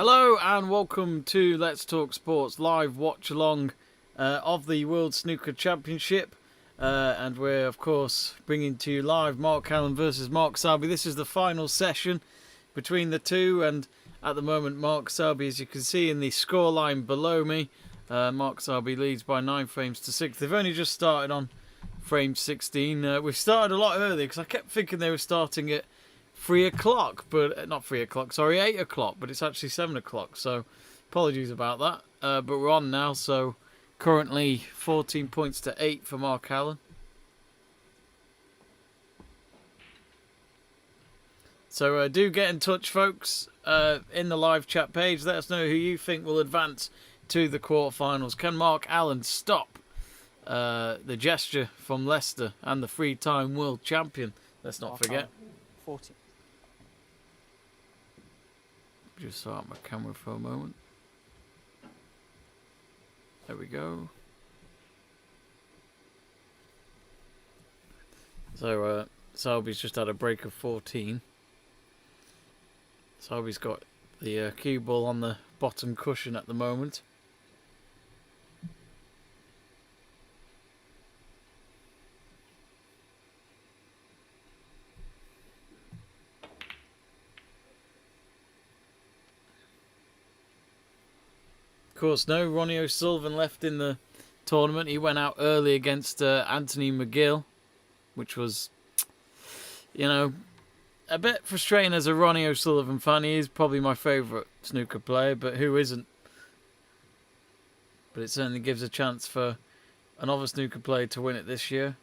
Hello and welcome to Let's Talk Sports live watch along of the World Snooker Championship, and we're of course bringing to you live Mark Allen versus Mark Selby. This is the final session between the two, and at the moment Mark Selby, as you can see in the scoreline below me, Mark Selby leads by 9 frames to 6. They've only just started on frame 16. We've started a lot earlier because I kept thinking they were starting at 3 o'clock, but not 3 o'clock, sorry, 8 o'clock, but it's actually 7 o'clock, so apologies about that. But we're on now, so currently 14 points to 8 for Mark Allen. So do get in touch, folks, in the live chat page. Let us know who you think will advance to the quarterfinals. Can Mark Allen stop the gesture from Leicester and the three-time world champion? Let's not forget. 40. Just start my camera for a moment. There we go. So Selby's just had a break of 14. Selby's got the cue ball on the bottom cushion at the moment. Of course, no Ronnie O'Sullivan left in the tournament. He went out early against Anthony McGill, which was, you know, a bit frustrating as a Ronnie O'Sullivan fan. He is probably my favourite snooker player, but who isn't? But it certainly gives a chance for another snooker player to win it this year.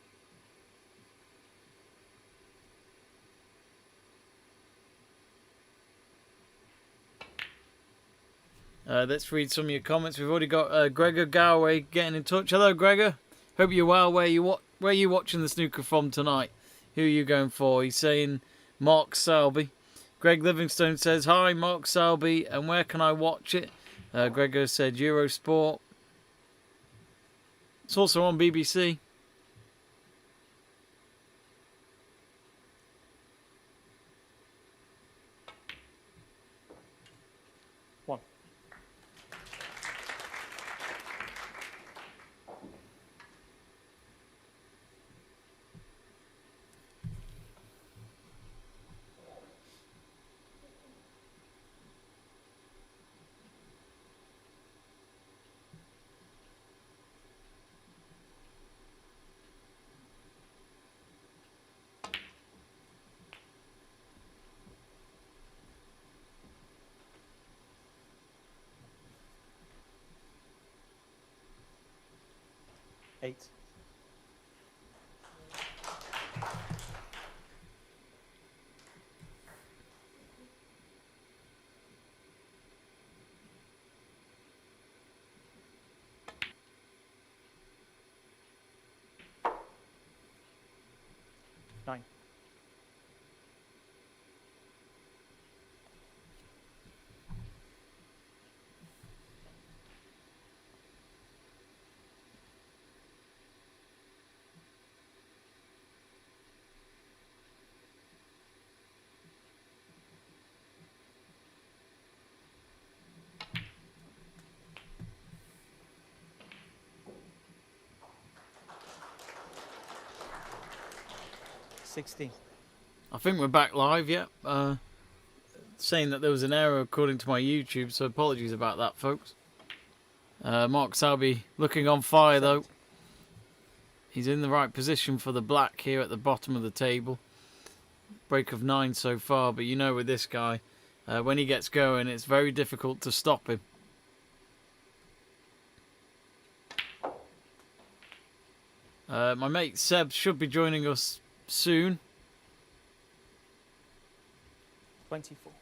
Let's read some of your comments. We've already got Gregor Galway getting in touch. Hello, Gregor. Hope you're well. Where are you watching the snooker from tonight? Who are you going for? He's saying Mark Selby. Greg Livingstone says, hi, Mark Selby, and where can I watch it? Gregor said Eurosport. It's also on BBC. One. Eight. Nine. $16. I think we're back live, yeah. Saying that there was an error according to my YouTube, so apologies about that, folks. Mark Selby looking on fire, though. He's in the right position for the black here at the bottom of the table. Break of 9 so far, but you know with this guy, when he gets going, it's very difficult to stop him. My mate Seb should be joining us soon. 24.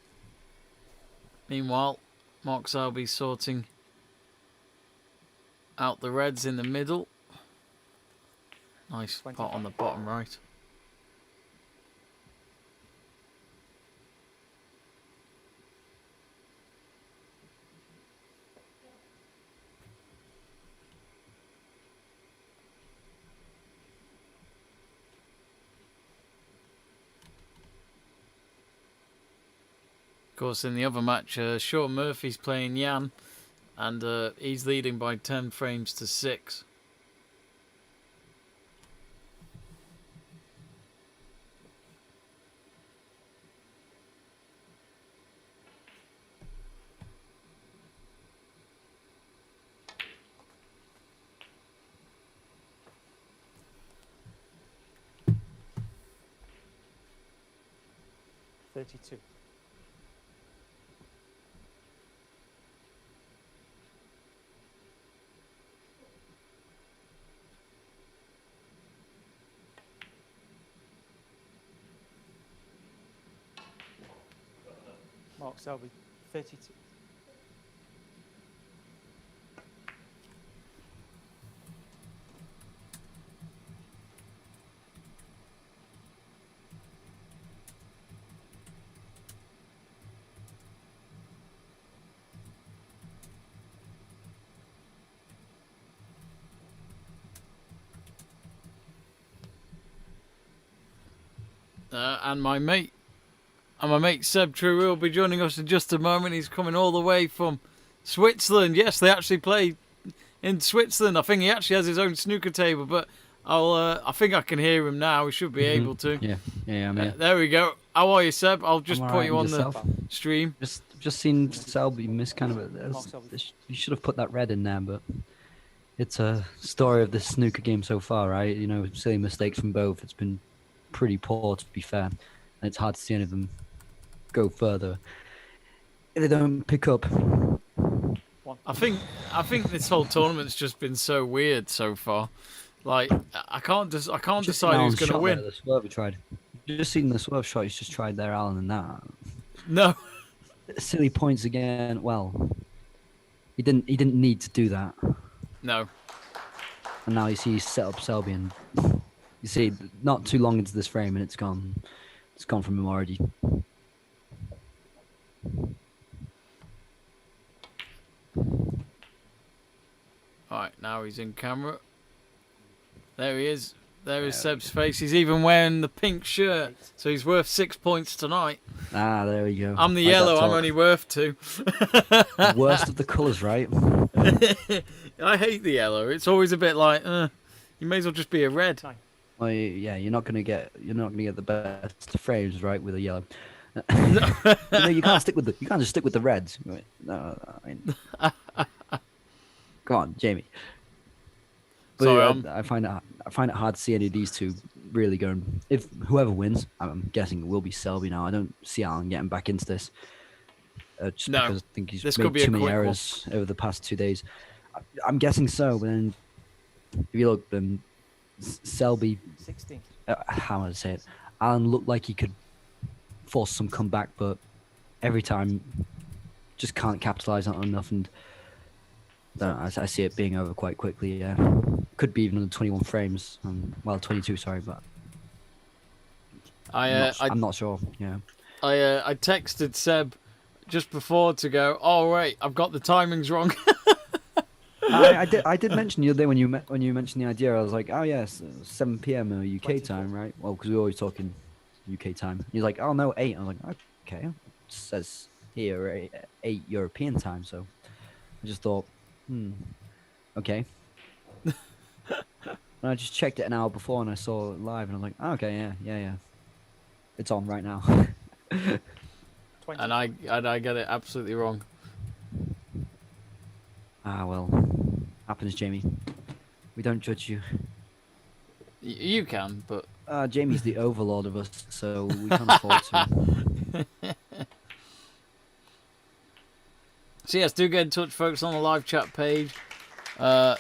Meanwhile, Mark Selby sorting out the reds in the middle. Nice pot on the bottom right. Of course, in the other match, Sean Murphy's playing Jan, and he's leading by 10 frames to 6. $32. Mark Selby, 32. And my mate Seb True will be joining us in just a moment. He's coming all the way from Switzerland. Yes, they actually play in Switzerland. I think he actually has his own snooker table, but I think I can hear him now. We should be able to. Yeah, I'm here. There we go. How are you, Seb? I'll just I'm put alright, you on yourself? the stream. Just seen Selby miss kind of a. You should have put that red in there, but it's a story of the snooker game so far, right? You know, silly mistakes from both. It's been pretty poor, to be fair, and it's hard to see any of them go further if they don't pick up. I think this whole tournament's just been so weird so far. Like I can't decide who's going to win. The swerve he tried. You just seen the swerve shot he's just tried there, Alan, and that. No. Silly points again. Well, he didn't need to do that. No. And now you see he's set up Selby, and you see not too long into this frame, and it's gone from him already. Alright, now he's in camera. There he is. There is Seb's face. He's even wearing the pink shirt, so he's worth 6 points tonight. Ah, there we go. I'm the Like yellow, that I'm talk. only worth 2. Worst of the colours, right? I hate the yellow. It's always a bit like, you may as well just be a red. Well, yeah, you're not gonna get the best frames, right, with a yellow. You can't just stick with the reds. No, I mean, come on, Jamie. But Sorry, yeah, I find it hard to see any of these two really going. If whoever wins, I'm guessing it will be Selby now. I don't see Alan getting back into this. Just No, because I think he's this made could be a too many quick one. errors over the past 2 days. I'm guessing so. But then, if you look, then Selby, 16. how would I say it? Alan looked like he could force some comeback, but every time just can't capitalize on enough, and I see it being over quite quickly. Yeah, could be even under 21 frames. Well, 22, sorry, but I'm not sure. Yeah, I texted Seb just before to go, oh wait, I've got the timings wrong. I did mention the other day when you mentioned the idea. I was like, oh yes, 7 p.m. UK time, right? Well, because we're always talking UK time. He's like, oh no, 8. I was like, okay, it says here 8 European time. So I just thought, okay. And I just checked it an hour before, and I saw it live, and I was like, oh, okay, yeah, it's on right now. 20. and I get it absolutely wrong. Ah well, happens, Jamie. We don't judge you. You can, but Jamie's the overlord of us, so we can't afford to. So yes, do get in touch, folks, on the live chat page. Yeah,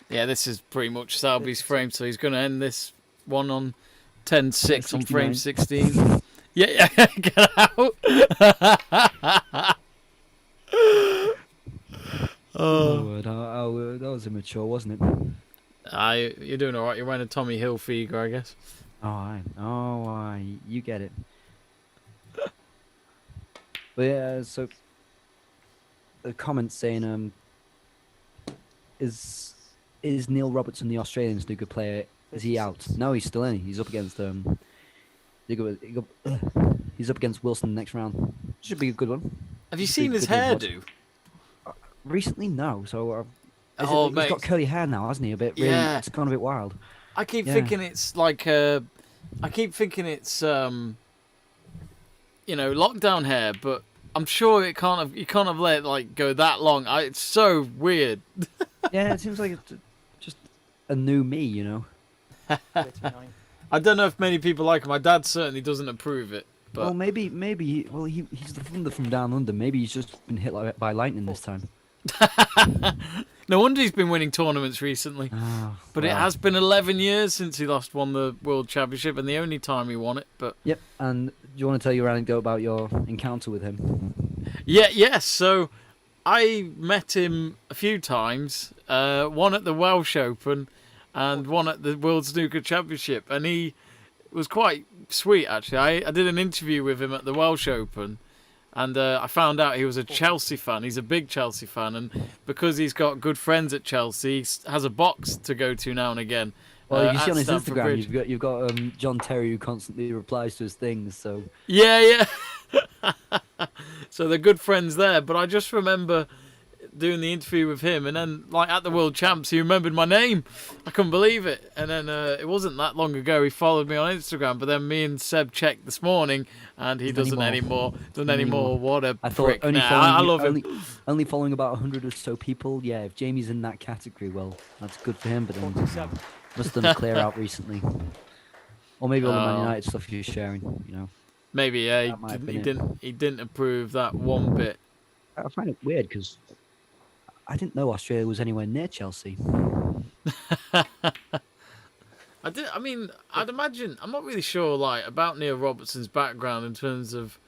this is pretty much Selby's frame, so he's going to end this one on 10-6 on frame 16. Yeah, get out. Oh, that was immature, wasn't it? You're doing all right. You're wearing a Tommy Hilfiger, I guess. Oh, you get it. But yeah, so the comment saying, is Neil Robertson the Australian snooker player? Is he out? No, he's still in. He's up against he's up against Wilson next round. Should be a good one. Have you Should be seen a his good one to hairdo? watch. Recently, no. So Oh, he's mate. got curly hair now, hasn't he? A bit. Really, Yeah. It's gone a bit wild. I keep Yeah. thinking it's like I keep thinking it's lockdown hair, but I'm sure you can't have let it like go that long. It's so weird. Yeah, it seems like it's just a new me, you know. 39. I don't know if many people like it. My dad certainly doesn't approve it. But Well, maybe. He's the thunder from down under. Maybe he's just been hit by lightning this time. no wonder he's been winning tournaments recently. Oh, But it has been 11 years since he won the World Championship, and the only time he won it. But Yep. And do you want to tell your anecdote about your encounter with him? yes. So I met him a few times. One at the Welsh Open, and one at the World Snooker Championship, and he was quite sweet actually. I did an interview with him at the Welsh Open, and I found out he was a Chelsea fan. He's a big Chelsea fan, and because he's got good friends at Chelsea, he has a box to go to now and again. Well, you see at on his Stamford Instagram, Bridge. you've got John Terry who constantly replies to his things. So Yeah. So they're good friends there. But I just remember doing the interview with him, and then like at the World Champs, he remembered my name. I couldn't believe it. And then it wasn't that long ago. He followed me on Instagram. But then me and Seb checked this morning, and he doesn't anymore. Doesn't anymore. What a I thought prick! only Nah, following I love him. only following about 100 or so people. Yeah, if Jamie's in that category, well, that's good for him. But then 47. must have done a clear out recently, or maybe all the Man Oh. United stuff you're sharing. You know, Maybe yeah. That might have been He didn't approve that one bit. I find it weird because I didn't know Australia was anywhere near Chelsea. I mean, I'd imagine. I'm not really sure, like, about Neil Robertson's background in terms of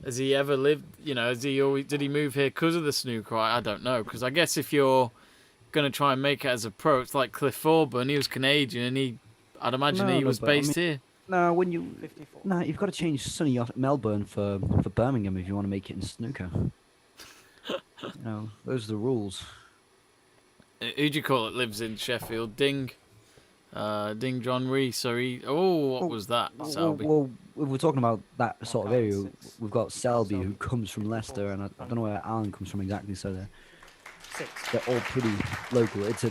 has he ever lived. Has he always did he move here because of the snooker? I don't know, because I guess if you're gonna try and make it as a pro, it's like Cliff Thorburn. He was Canadian, and I'd imagine he was but I based mean, here. No, when you 54. no, you've got to change sunny Melbourne for Birmingham if you want to make it in snooker. Those are the rules. Who do you call it? Lives in Sheffield. Ding John Rees. What was that? Selby. Well, if we're talking about that sort of area, 6. we've got Selby who comes from Leicester, and I don't know where Alan comes from exactly. So 6. they're all pretty local. It's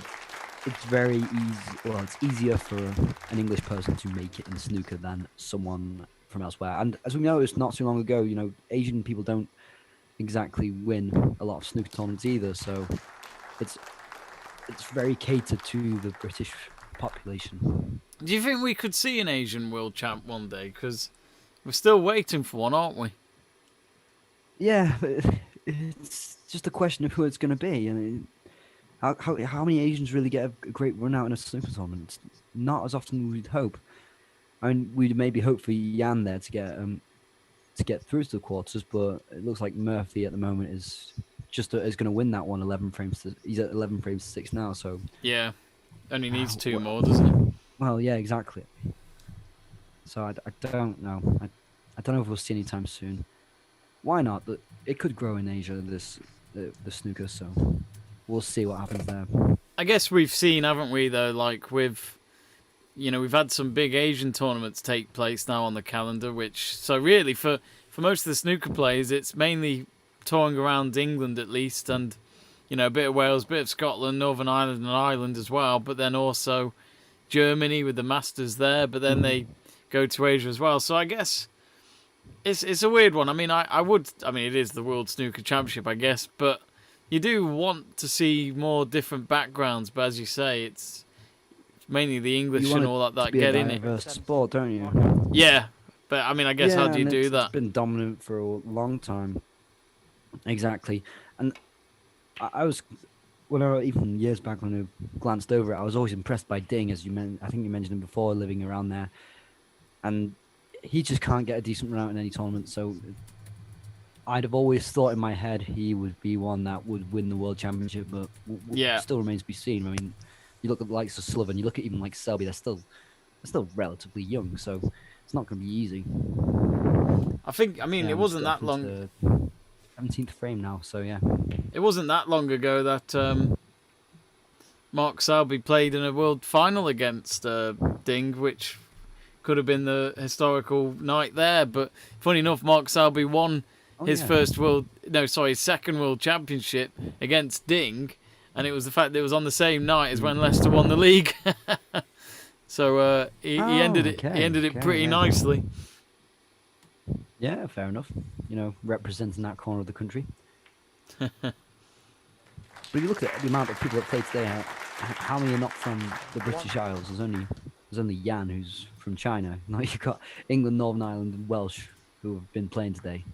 very easy. Well, it's easier for an English person to make it in snooker than someone from elsewhere. And as we noticed not too long ago, Asian people don't exactly win a lot of snooker tournaments either. So it's very catered to the British population. Do you think we could see an Asian world champ one day? Because we're still waiting for one, aren't we? Yeah, but it's just a question of who it's going to be. How many Asians really get a great run out in a snooker tournament? It's not as often as we'd hope. I mean, we'd maybe hope for Yan there to get through to the quarters, but it looks like Murphy at the moment is going to win that one. 11 frames. He's at 11 frames to 6 now. So Yeah. Only needs 2 more, doesn't it? well, yeah, exactly. So I don't know. I don't know if we'll see anytime soon. Why not? It could grow in Asia. The snooker. So we'll see what happens there. I guess we've seen, haven't we, though, like with, we've had some big Asian tournaments take place now on the calendar, so really for most of the snooker players, it's mainly touring around England at least, and, a bit of Wales, bit of Scotland, Northern Ireland and Ireland as well, but then also Germany with the Masters there, but then they go to Asia as well. So I guess it's a weird one. I mean, it is the World Snooker Championship, I guess, but you do want to see more different backgrounds, but as you say, it's mainly the English and all that get in it. Diverse sport, don't you? Yeah, but I mean, I guess how do you and do it's that? been dominant for a long time. Exactly, and I was even years back when I glanced over it, I was always impressed by Ding, as I think you mentioned him before, living around there, and he just can't get a decent run out in any tournament. So I'd have always thought in my head he would be one that would win the World Championship, but still remains to be seen. I mean, you look at the likes of Sullivan, you look at even like Selby, they're still relatively young, so it's not going to be easy. It wasn't that long. 17th frame now, so yeah. It wasn't that long ago that Mark Selby played in a world final against Ding, which could have been the historical night there. But funny enough, Mark Selby won his second world championship against Ding, and it was the fact that it was on the same night as when Leicester won the league. So he ended it pretty nicely. Yeah, fair enough. You know, representing that corner of the country. But if you look at the amount of people that play today, how many are not from the British Isles? There's only Jan, who's from China. Now you've got England, Northern Ireland, and Welsh who have been playing today.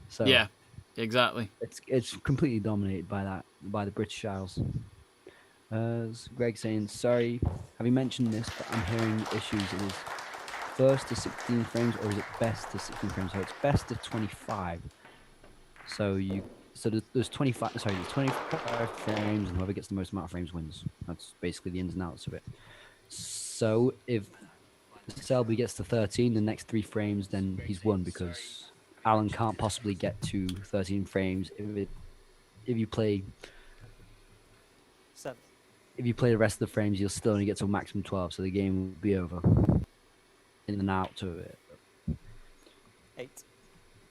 So yeah, exactly. It's completely dominated by the British Isles. Greg saying, sorry, have you mentioned this? But I'm hearing issues. It is first to 16 frames, or is it best to 16 frames? So it's best to 25. So there's 25. Sorry, there's 25 frames, and whoever gets the most amount of frames wins. That's basically the ins and outs of it. So if Selby gets to 13, the next 3 frames, then he's won, because Alan can't possibly get to 13 frames if you play. 7. If you play the rest of the frames, you'll still only get to a maximum 12, so the game will be over. In and out to it. 8.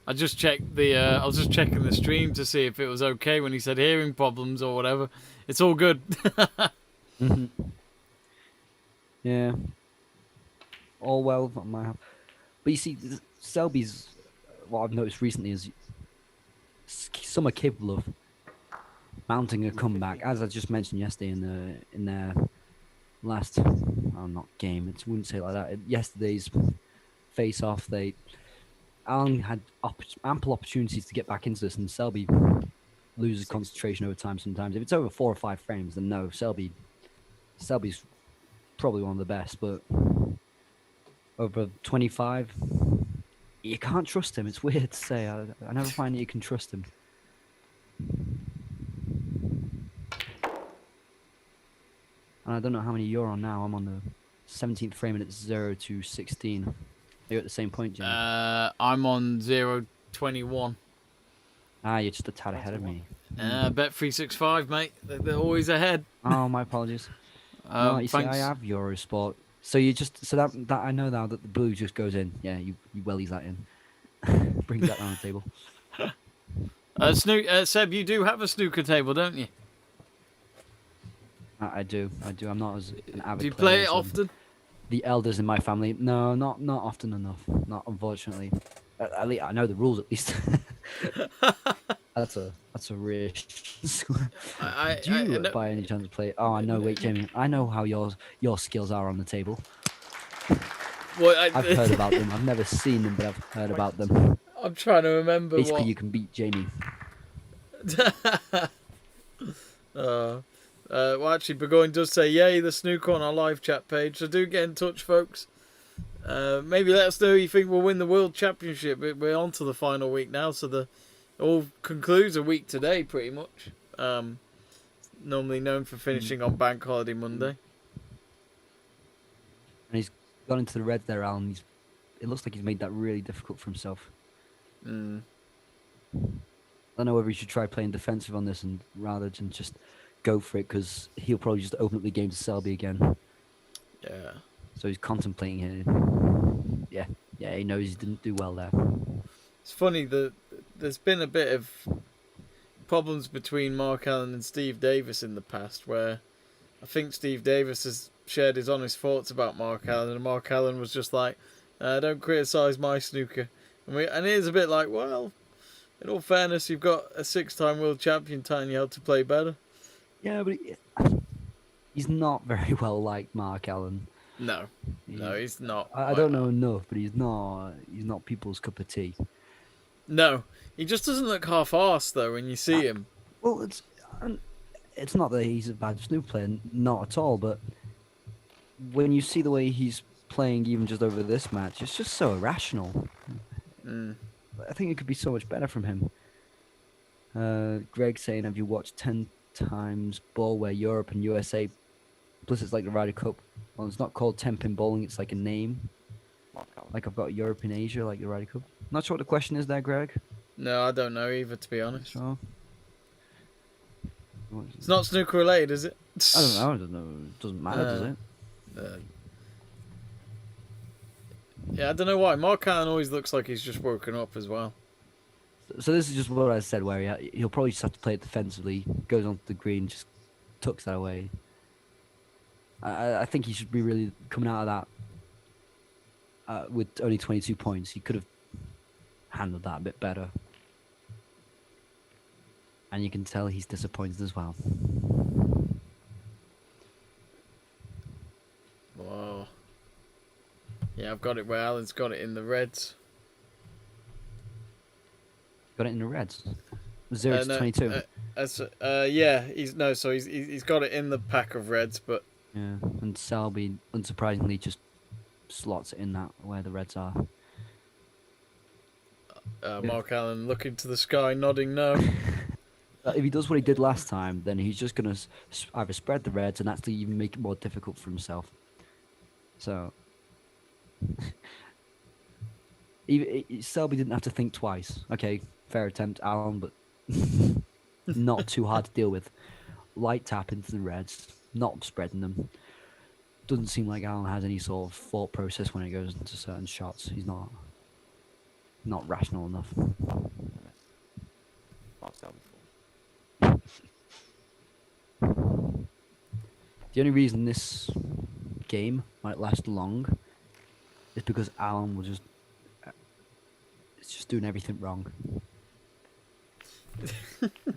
I just checked I was just checking the stream to see if it was okay when he said hearing problems or whatever. It's all good. Mm-hmm. Yeah. All well, but you see, Selby's, what I've noticed recently is some are capable of mounting a comeback, as I just mentioned yesterday in their last, not game, it wouldn't say it like that. Yesterday's face-off, Alan had ample opportunities to get back into this, and Selby loses concentration over time sometimes. If it's over 4 or 5 frames, then no, Selby's probably one of the best, but over 25, you can't trust him. It's weird to say. I never find that you can trust him. And I don't know how many you're on now. I'm on the 17th frame, and it's 0 to 16. Are you at the same point, Jamie? I'm on 0.21. You're just a tad ahead of me. Bet365, mate. They're always ahead. Oh, my apologies. No, you see, I have Eurosport. So that I know now that the blue just goes in. Yeah, you wellies that in. Brings that down the table. Seb, you do have a snooker table, don't you? I do. I'm not as an avid. Do you player play it as often? The elders in my family. No, not often enough. Not unfortunately. At least I know the rules. At least. That's a real. Do you by any chance play? Oh, I know. Wait, Jamie. I know how your skills are on the table. Well, I've heard about them. I've never seen them, but I've heard about them. I'm trying to remember. Basically, you can beat Jamie. Well, actually, Burgoyne does say, yay, the snooker on our live chat page. So do get in touch, folks. Maybe let us know who you think will win the World Championship. We're on to the final week now, so it all concludes a week today, pretty much. Normally known for finishing on Bank Holiday Monday. And he's gone into the red there, Alan. It looks like he's made that really difficult for himself. I don't know whether he should try playing defensive on this and rather than just go for it, because he'll probably just open up the game to Selby again. Yeah. So he's contemplating here. Yeah, he knows he didn't do well there. It's funny that there's been a bit of problems between Mark Allen and Steve Davis in the past, where I think Steve Davis has shared his honest thoughts about Mark Allen, and Mark Allen was just like, don't criticise my snooker. And it is a bit like, well, in all fairness, you've got a 6-time world champion telling you how to play better. Yeah, but he's not very well liked, Mark Allen. No, he's not. I don't know enough, but he's not people's cup of tea. No, he just doesn't look half-arsed, though, when you see him. Well, it's not that he's a bad snooker player, not at all, but when you see the way he's playing even just over this match, it's just so irrational. I think it could be so much better from him. Greg saying, have you watched 10 times ball where Europe and USA, plus it's like the Ryder Cup? Well, it's not called 10-pin bowling, it's like a name. Like I've got Europe and Asia, like the Ryder Cup. Not sure what the question is there, Greg. No, I don't know either, to be honest. Sure. It's not snooker related, is it? I don't know. It doesn't matter, does it? Yeah, I don't know why. Mark Allen always looks like he's just woken up as well. So this is just what I said, where he'll probably just have to play it defensively, goes onto the green, just tucks that away. I think he should be really coming out of that with only 22 points. He could have handled that a bit better. And you can tell he's disappointed as well. Wow. Yeah, I've got it where Alan's got it in the reds. Got it in the reds. 0 to 22. Yeah, he's got it in the pack of reds, but Yeah, and Selby, unsurprisingly, just slots it in that where the reds are. Mark Allen looking to the sky, nodding no. If he does what he did last time, then he's just going to either spread the reds and actually even make it more difficult for himself. So, Selby didn't have to think twice. Okay, fair attempt, Alan, but not too hard to deal with. Light tap into the reds, not spreading them. Doesn't seem like Alan has any sort of thought process when it goes into certain shots. He's not rational enough. Mark Selby. The only reason this game might last long is because Alan was just doing everything wrong.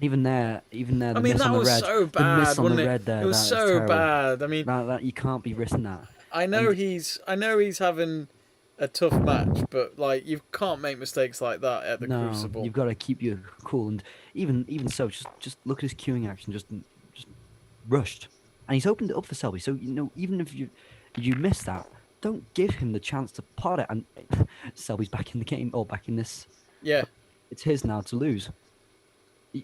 even there, I the mean, miss that on the was red, so the bad, miss on wasn't the it? red there, It was that is so terrible. bad. I mean, that you can't be risking that. I know he's having a tough match, but like you can't make mistakes like that at the Crucible. You've got to keep you cool, and even so, just look at his queuing action, just rushed, and he's opened it up for Selby. So even if you miss that, don't give him the chance to pot it. And Selby's back in the game, or back in this. Yeah, it's his now to lose.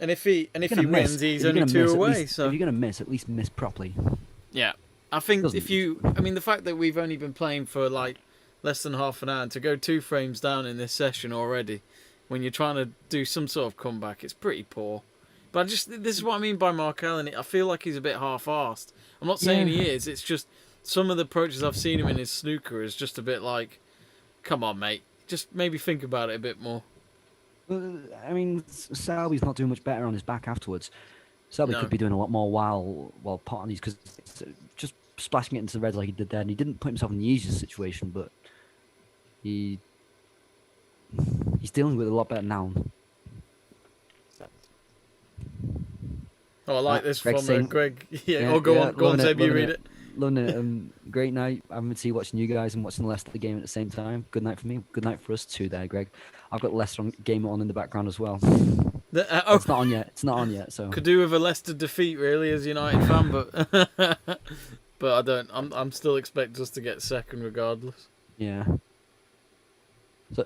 And if he wins, he's only two away. So if you're gonna miss, at least miss properly. Yeah, I think Doesn't- I mean, the fact that we've only been playing for like less than half an hour, and to go 2 frames down in this session already, when you're trying to do some sort of comeback, it's pretty poor. But this is what I mean by Mark Allen. I feel like he's a bit half-arsed. I'm not saying he is. It's just some of the approaches I've seen him in his snooker is just a bit like, come on, mate, just maybe think about it a bit more. I mean, Selby's not doing much better on his back afterwards. Selby could be doing a lot more while potting these, because just splashing it into the reds like he did there, and he didn't put himself in the easiest situation, but he's dealing with it a lot better now. Oh, I like this Greg from Greg. Yeah, go on, Seb, you read it. Loving it. Great night. I'm going to see watching you guys and watching the Leicester game at the same time. Good night for me. Good night for us too there, Greg. I've got the Leicester game on in the background as well. It's not on yet. So could do with a Leicester defeat really as a United fan, but but I don't. I'm still expecting us to get second regardless. Yeah.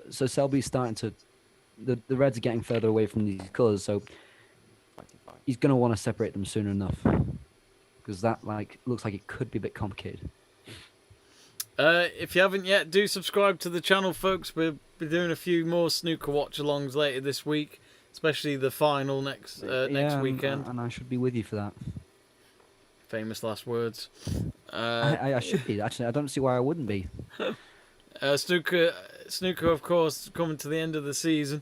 So Selby's starting to. The Reds are getting further away from these colours, so he's going to want to separate them soon enough, because that looks like it could be a bit complicated. If you haven't yet, do subscribe to the channel, folks. We'll be doing a few more snooker watch-alongs later this week, especially the final next weekend. And I should be with you for that. Famous last words. I should be, actually. I don't see why I wouldn't be. Snooker, of course, coming to the end of the season.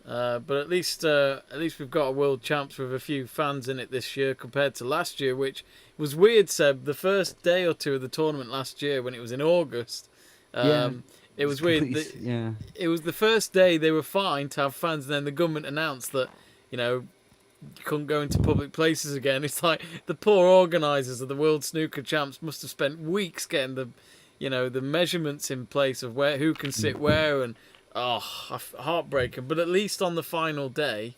But at least we've got a world champs with a few fans in it this year compared to last year, which was weird, Seb. The first day or two of the tournament last year, when it was in August, it was weird. It was the first day they were fine to have fans, and then the government announced that, you couldn't go into public places again. It's like the poor organisers of the World Snooker Champs must have spent weeks getting the measurements in place of who can sit where, and heartbreaking. But at least on the final day,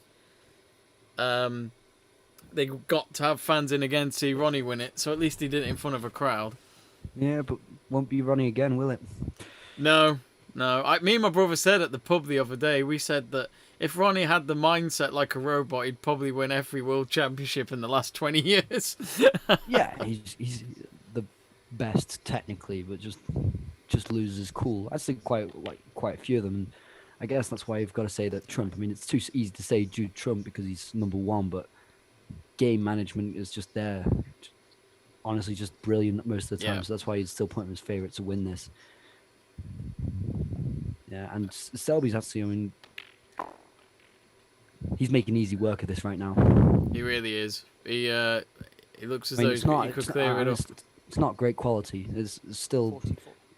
they got to have fans in again to see Ronnie win it. So at least he did it in front of a crowd. Yeah, but won't be Ronnie again, will it? No. Me and my brother said at the pub the other day, we said that if Ronnie had the mindset like a robot, he'd probably win every world championship in the last 20 years. Yeah, he's the best technically, but just loses cool. I think quite a few of them. And I guess that's why you've got to say that Trump. I mean, it's too easy to say Jude Trump because he's number one, but game management is just there. Honestly, just brilliant most of the time. Yeah. So that's why you'd still put him as favourite to win this. Yeah, and Selby's actually, I mean, He's making easy work of this right now. He really is. He looks as I mean, though he could clear it up. It's not great quality. It's still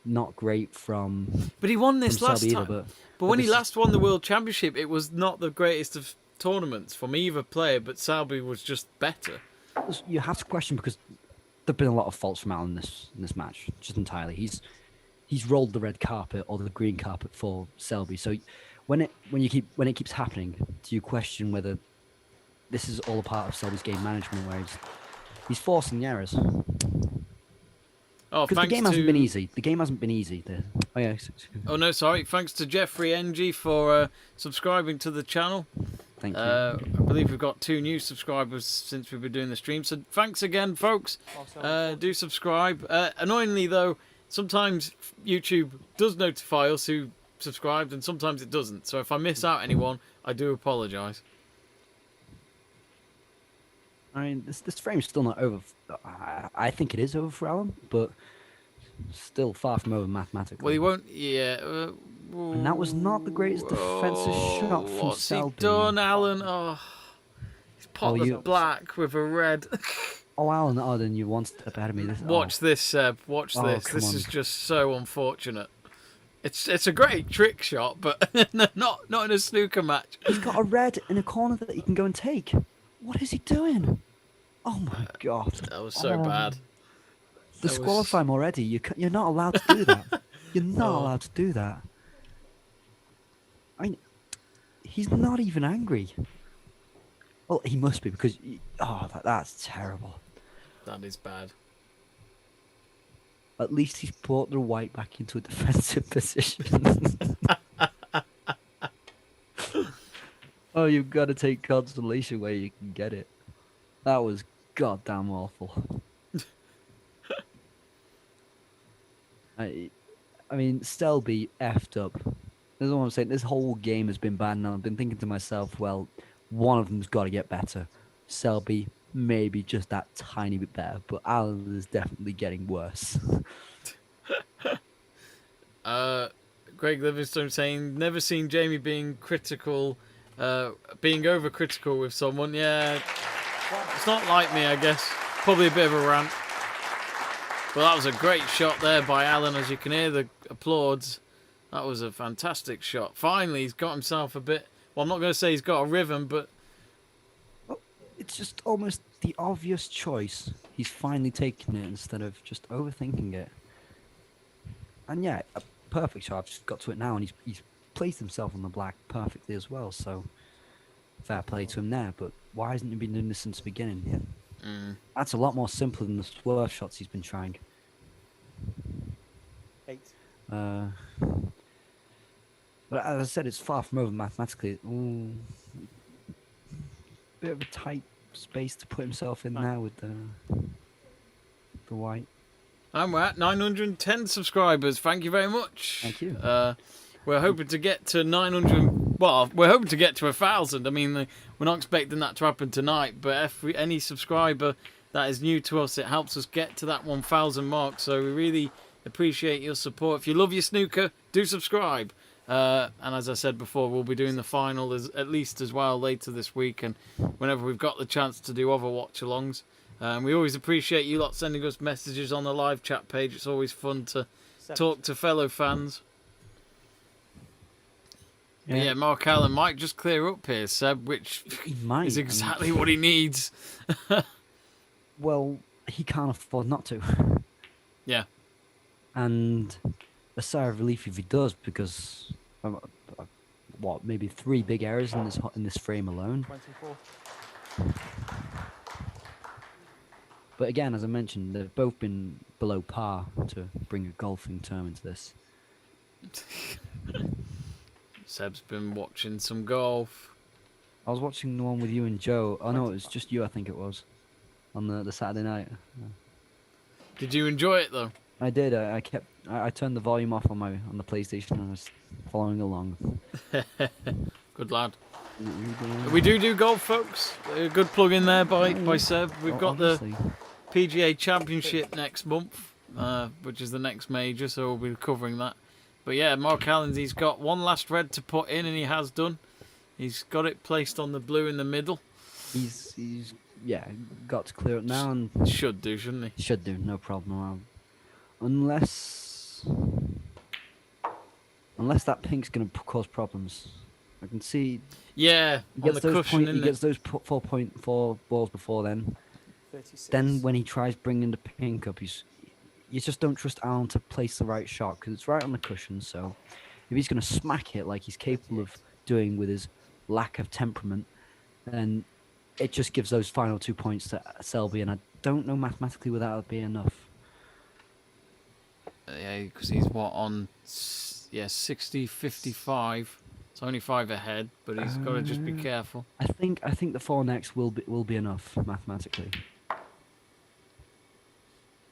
not great from But he won this last Selby time. either, But when he this is- last won the World Championship, it was not the greatest of tournaments from either player, but Selby was just better. You have to question because there've been a lot of faults from Alan in this match, just entirely. He's rolled the red carpet or the green carpet for Selby. So when it keeps happening, do you question whether this is all a part of Selby's game management, where he's forcing the errors? Oh, Because the game hasn't been easy. The game hasn't been easy. Oh yeah. Oh no, sorry. Thanks to Jeffrey NG for subscribing to the channel. Thank you. I believe we've got 2 new subscribers since we've been doing the stream. So thanks again, folks. Do subscribe. Annoyingly though, sometimes YouTube does notify us who subscribed, and sometimes it doesn't. So if I miss out anyone, I do apologise. I mean, this frame's still not over. I think it is over for Alan, but still far from over mathematically. Well, he won't. Yeah. And that was not the greatest defensive shot from What's Selby. he done, Alan? Oh, he's popped the black with a red. Oh, Alan, then you one step ahead of me. Watch this, Seb. Watch this. This is just so unfortunate. It's a great trick shot, but not in a snooker match. He's got a red in a corner that he can go and take. What is he doing? Oh my god. That was so bad. Disqualify him already. You're not allowed to do that. You're not allowed to do that. I mean, he's not even angry. Well, he must be because... that's terrible. That is bad. At least he's brought the white back into a defensive position. Oh, you've got to take consolation where you can get it. That was goddamn awful. I mean, Selby effed up. That's what I'm saying. This whole game has been bad, and I've been thinking to myself, well, one of them's got to get better. Selby, maybe just that tiny bit better, but Alan is definitely getting worse. Greg Livingstone saying, never seen Jamie being critical, being overcritical with someone. Yeah, it's not like me, I guess. Probably a bit of a rant. Well, that was a great shot there by Alan, as you can hear the applauds. That was a fantastic shot. Finally, he's got himself a bit... Well, I'm not going to say he's got a rhythm, but... Well, it's just almost the obvious choice. He's finally taken it instead of just overthinking it. And yeah, a perfect shot. I've just got to it now, and he's placed himself on the black perfectly as well, so fair play to him there. But why hasn't he been doing this since the beginning? Yeah. That's a lot more simple than the swerve shots he's been trying. 8. But as I said, it's far from over mathematically. Bit of a tight space to put himself in there with the white. And we're at 910 subscribers. Thank you very much. Thank you. We're hoping to get to 900. Well, we're hoping to get to 1,000. I mean, we're not expecting that to happen tonight, but if any subscriber that is new to us, it helps us get to that 1,000 mark. So we really appreciate your support. If you love your snooker, do subscribe. And as I said before, we'll be doing the final at least as well later this week, and whenever we've got the chance to do other watch-alongs. We always appreciate you lot sending us messages on the live chat page. It's always fun to talk to fellow fans. Yeah, Mark Allen might just clear up here, Seb, which is exactly what he needs. Well, he can't afford not to. Yeah. And a sigh of relief if he does, because maybe 3 big errors in this frame alone. 24. But again, as I mentioned, they've both been below par to bring a golfing term into this. Seb's been watching some golf. I was watching the one with you and Joe. Oh no, it was just you, I think it was, on the Saturday night. Did you enjoy it though? I did. I turned the volume off on the PlayStation and I was following along. Good lad. We do golf, folks. A good plug in there by Seb. We've got obviously the PGA Championship next month, which is the next major, so we'll be covering that. But yeah, Mark Allen, he's got one last red to put in, and he has done. He's got it placed on the blue in the middle. He's yeah, got to clear it now and Should do, shouldn't he? should do, no problem. Unless that pink's going to cause problems. I can see Yeah, he on gets the those cushion, he isn't gets it? those 4.4 balls before then. 36. Then when he tries bringing the pink up, you just don't trust Alan to place the right shot because it's right on the cushion. So if he's going to smack it like he's capable of doing with his lack of temperament, then it just gives those final 2 points to Selby, and I don't know mathematically whether that would be enough. Yeah, because he's on 60, 55. It's only 5 ahead, but he's got to just be careful. I think the 4 next will be enough mathematically.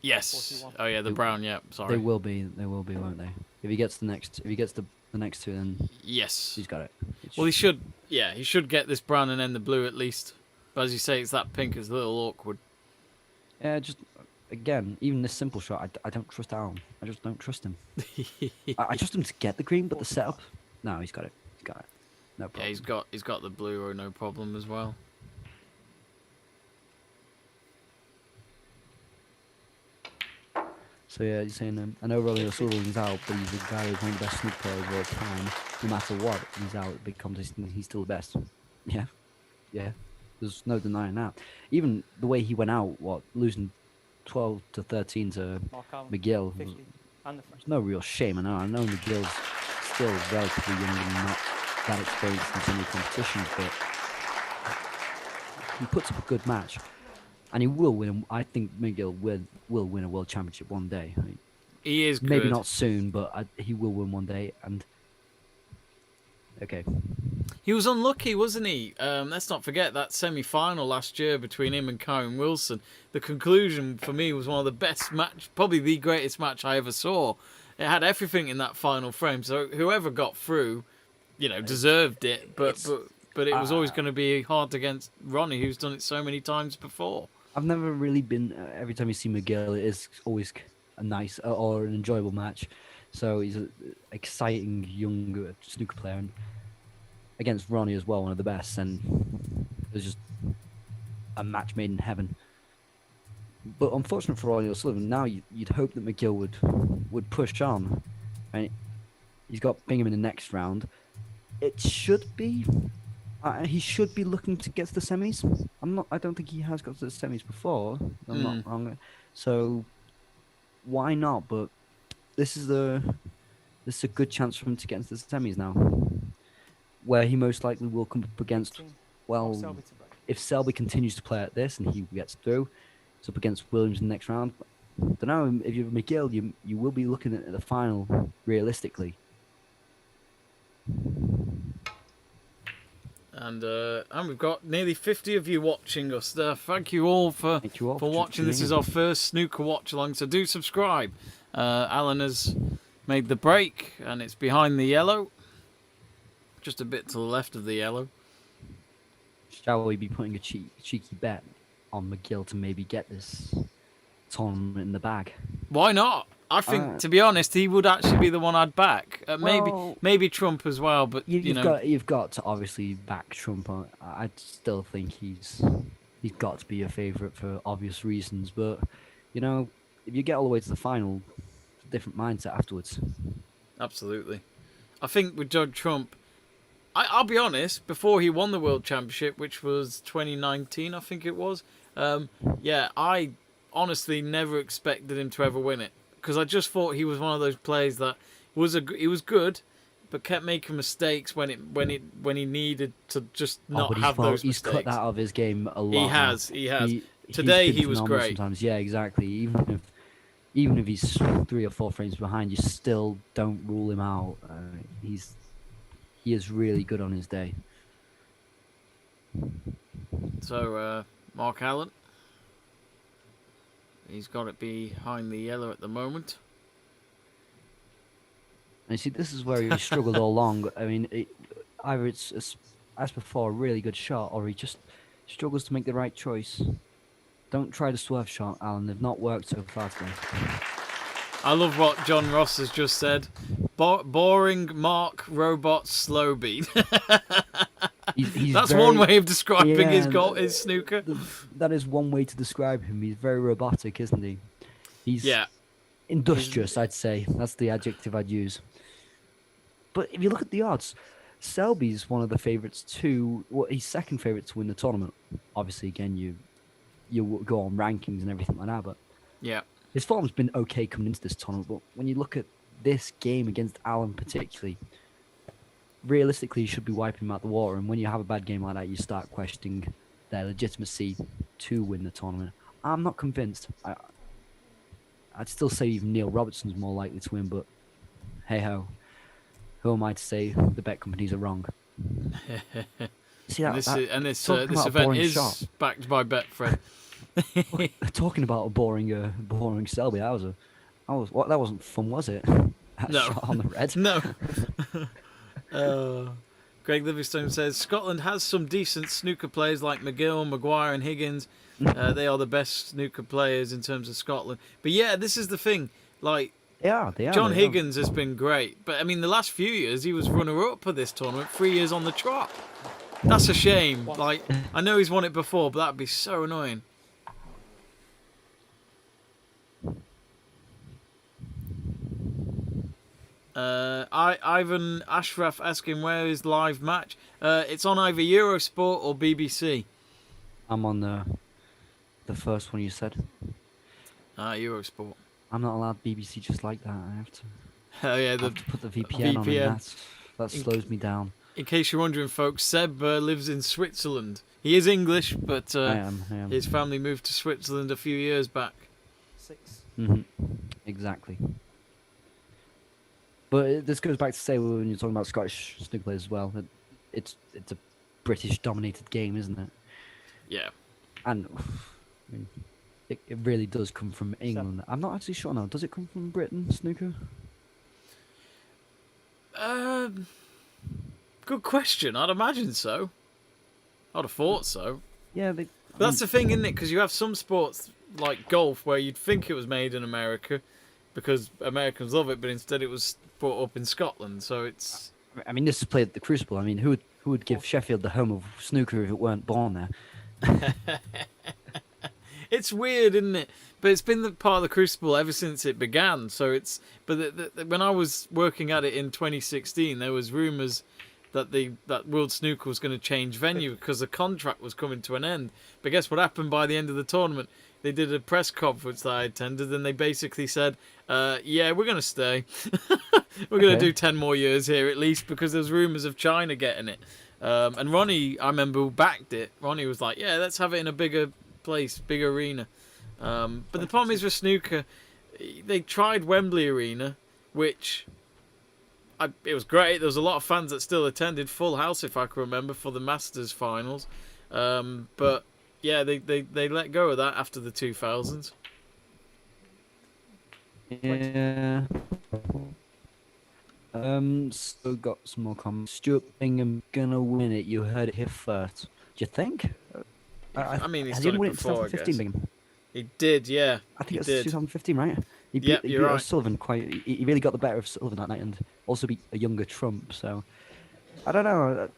Yes. 41. Oh yeah, the brown. Yeah, sorry. They will be, won't they? If he gets the next two, then Yes. he's got it. Well, he should. Yeah, he should get this brown and then the blue at least. But as you say, it's that pink is a little awkward. Yeah, just again, even this simple shot, I don't trust Alan. I just don't trust him. I trust him to get the green, but the setup, no, he's got it. He's got it. No problem. Yeah, he's got the blue or no problem as well. So yeah, you're saying I know Ronnie O'Sullivan's out, but he's the guy who's one of the best snooker players of all time. No matter what, he's out at big competition. He's still the best. Yeah, yeah. There's no denying that. Even the way he went out, losing 12 to 13 to Mark Allen, McGill. 50. And the French. There's no real shame in that. I know McGill's still relatively young and not that experienced in senior competitions, but he puts up a good match. And he will win. I think McGill will win a world championship one day. I mean, He is good. maybe not soon, but he will win one day. And okay, He was unlucky, wasn't he? Let's not forget that semi-final last year between him and Karen Wilson. The conclusion for me was one of the best match, probably the greatest match I ever saw. It had everything in that final frame. So whoever got through, deserved it. But it was always going to be hard against Ronnie, who's done it so many times before. I've never really been. Every time you see McGill, it is always a nice or an enjoyable match. So he's an exciting young snooker player, and against Ronnie as well, one of the best. And it was just a match made in heaven. But unfortunate for Ronnie O'Sullivan, now you'd hope that McGill would push on, and he's got Bingham in the next round. It should be. He should be looking to get to the semis. I don't think he has got to the semis before. I'm not wrong. So why not? But this is a good chance for him to get into the semis now, where he most likely will come up against. Well, Selby to break. if Selby continues to play at this and he gets through, it's up against Williams in the next round. Don't know if you're McGill, you will be looking at the final realistically. And we've got nearly 50 of you watching us there. Thank you all for watching. This is our first snooker watch along, so do subscribe. Alan has made the break, and it's behind the yellow, just a bit to the left of the yellow. Shall we be putting a cheeky bet on McGill to maybe get this tournament in the bag? Why not? I think, to be honest, he would actually be the one I'd back. Maybe Trump as well, but you've got to obviously back Trump. I still think he's got to be a favourite for obvious reasons. But if you get all the way to the final, it's a different mindset afterwards. Absolutely. I think with Judd Trump, I'll be honest. Before he won the World Championship, which was 2019, I think it was. I honestly never expected him to ever win it. Because I just thought he was one of those players that he was good, but kept making mistakes when he needed to just not have those mistakes. He's cut that out of his game a lot. He has. Today he was great. Sometimes, yeah, exactly. Even if he's 3 or 4 frames behind, you still don't rule him out. He is really good on his day. So Mark Allen. He's got it behind the yellow at the moment. And you see, this is where he struggled all along. I mean, either it's, as before, a really good shot, or he just struggles to make the right choice. Don't try the swerve shot, Alan. They've not worked so far today. I love what John Ross has just said. Boring Mark Robot Slow Beat. He's That's very, one way of describing his yeah, his snooker. that is one way to describe him. He's very robotic, isn't he? He's Yeah. industrious, I'd say. That's the adjective I'd use. But if you look at the odds, Selby's one of the favourites to. Well, he's second favourite to win the tournament. Obviously, again, you go on rankings and everything like that, but Yeah. his form's been okay coming into this tournament. But when you look at this game against Alan particularly, realistically, you should be wiping him out the water. And when you have a bad game like that, you start questioning their legitimacy to win the tournament. I'm not convinced. I'd still say even Neil Robertson's more likely to win, but hey ho. Who am I to say the bet companies are wrong? See that? This talking about a event boring is shot. backed by Betfred. Talking about a boring Selby, that wasn't fun, was it? That No. shot on the red. No. Greg Livingstone says Scotland has some decent snooker players like McGill, Maguire, and Higgins. They are the best snooker players in terms of Scotland. But yeah, this is the thing. Like, They are. John Higgins has been great, but I mean, the last few years he was runner-up for this tournament, 3 years on the trot. That's a shame. Like, I know he's won it before, but that'd be so annoying. Ivan Ashraf asking where is live match. It's on either Eurosport or BBC. I'm on the first one you said. Eurosport. I'm not allowed BBC just like that. I have to. Oh yeah, I have to put the VPN on, and that slows me down. In case you're wondering, folks, Seb lives in Switzerland. He is English, but I am. his family moved to Switzerland a few years back. 6. Exactly. But this goes back to say when you're talking about Scottish snooker players as well, that it's a British-dominated game, isn't it? Yeah. And I mean, it really does come from England. I'm not actually sure now. Does it come from Britain, snooker? Good question. I'd imagine so. I'd have thought so. Yeah, But that's the thing, isn't it? Because you have some sports like golf where you'd think it was made in America because Americans love it, but instead it was brought up in Scotland. So it's. I mean, this is played at the Crucible. I mean, who would give Sheffield the home of snooker if it weren't born there? It's weird, isn't it? But it's been the part of the Crucible ever since it began. So it's. But when I was working at it in 2016, there was rumours that World Snooker was going to change venue because the contract was coming to an end. But guess what happened by the end of the tournament? They did a press conference that I attended, and they basically said, "Yeah, we're going to stay. We're going to do 10 more years here at least because there's rumours of China getting it." And Ronnie, I remember, backed it. Ronnie was like, "Yeah, let's have it in a bigger place, big arena." But the problem is with snooker, they tried Wembley Arena, which it was great. There was a lot of fans that still attended, full house if I can remember, for the Masters finals. But yeah, they let go of that after the 2000s. Yeah. So got some more comments. Stuart Bingham gonna win it. You heard it here first. Do you think? I mean, he's has he done won it it in before, I 2015, guess. Bingham? He did, yeah. I think he it was did. 2015, right? He Yep, beat you're right. Sullivan quite. He really got the better of Sullivan that night, and also beat a younger Trump. So I don't know.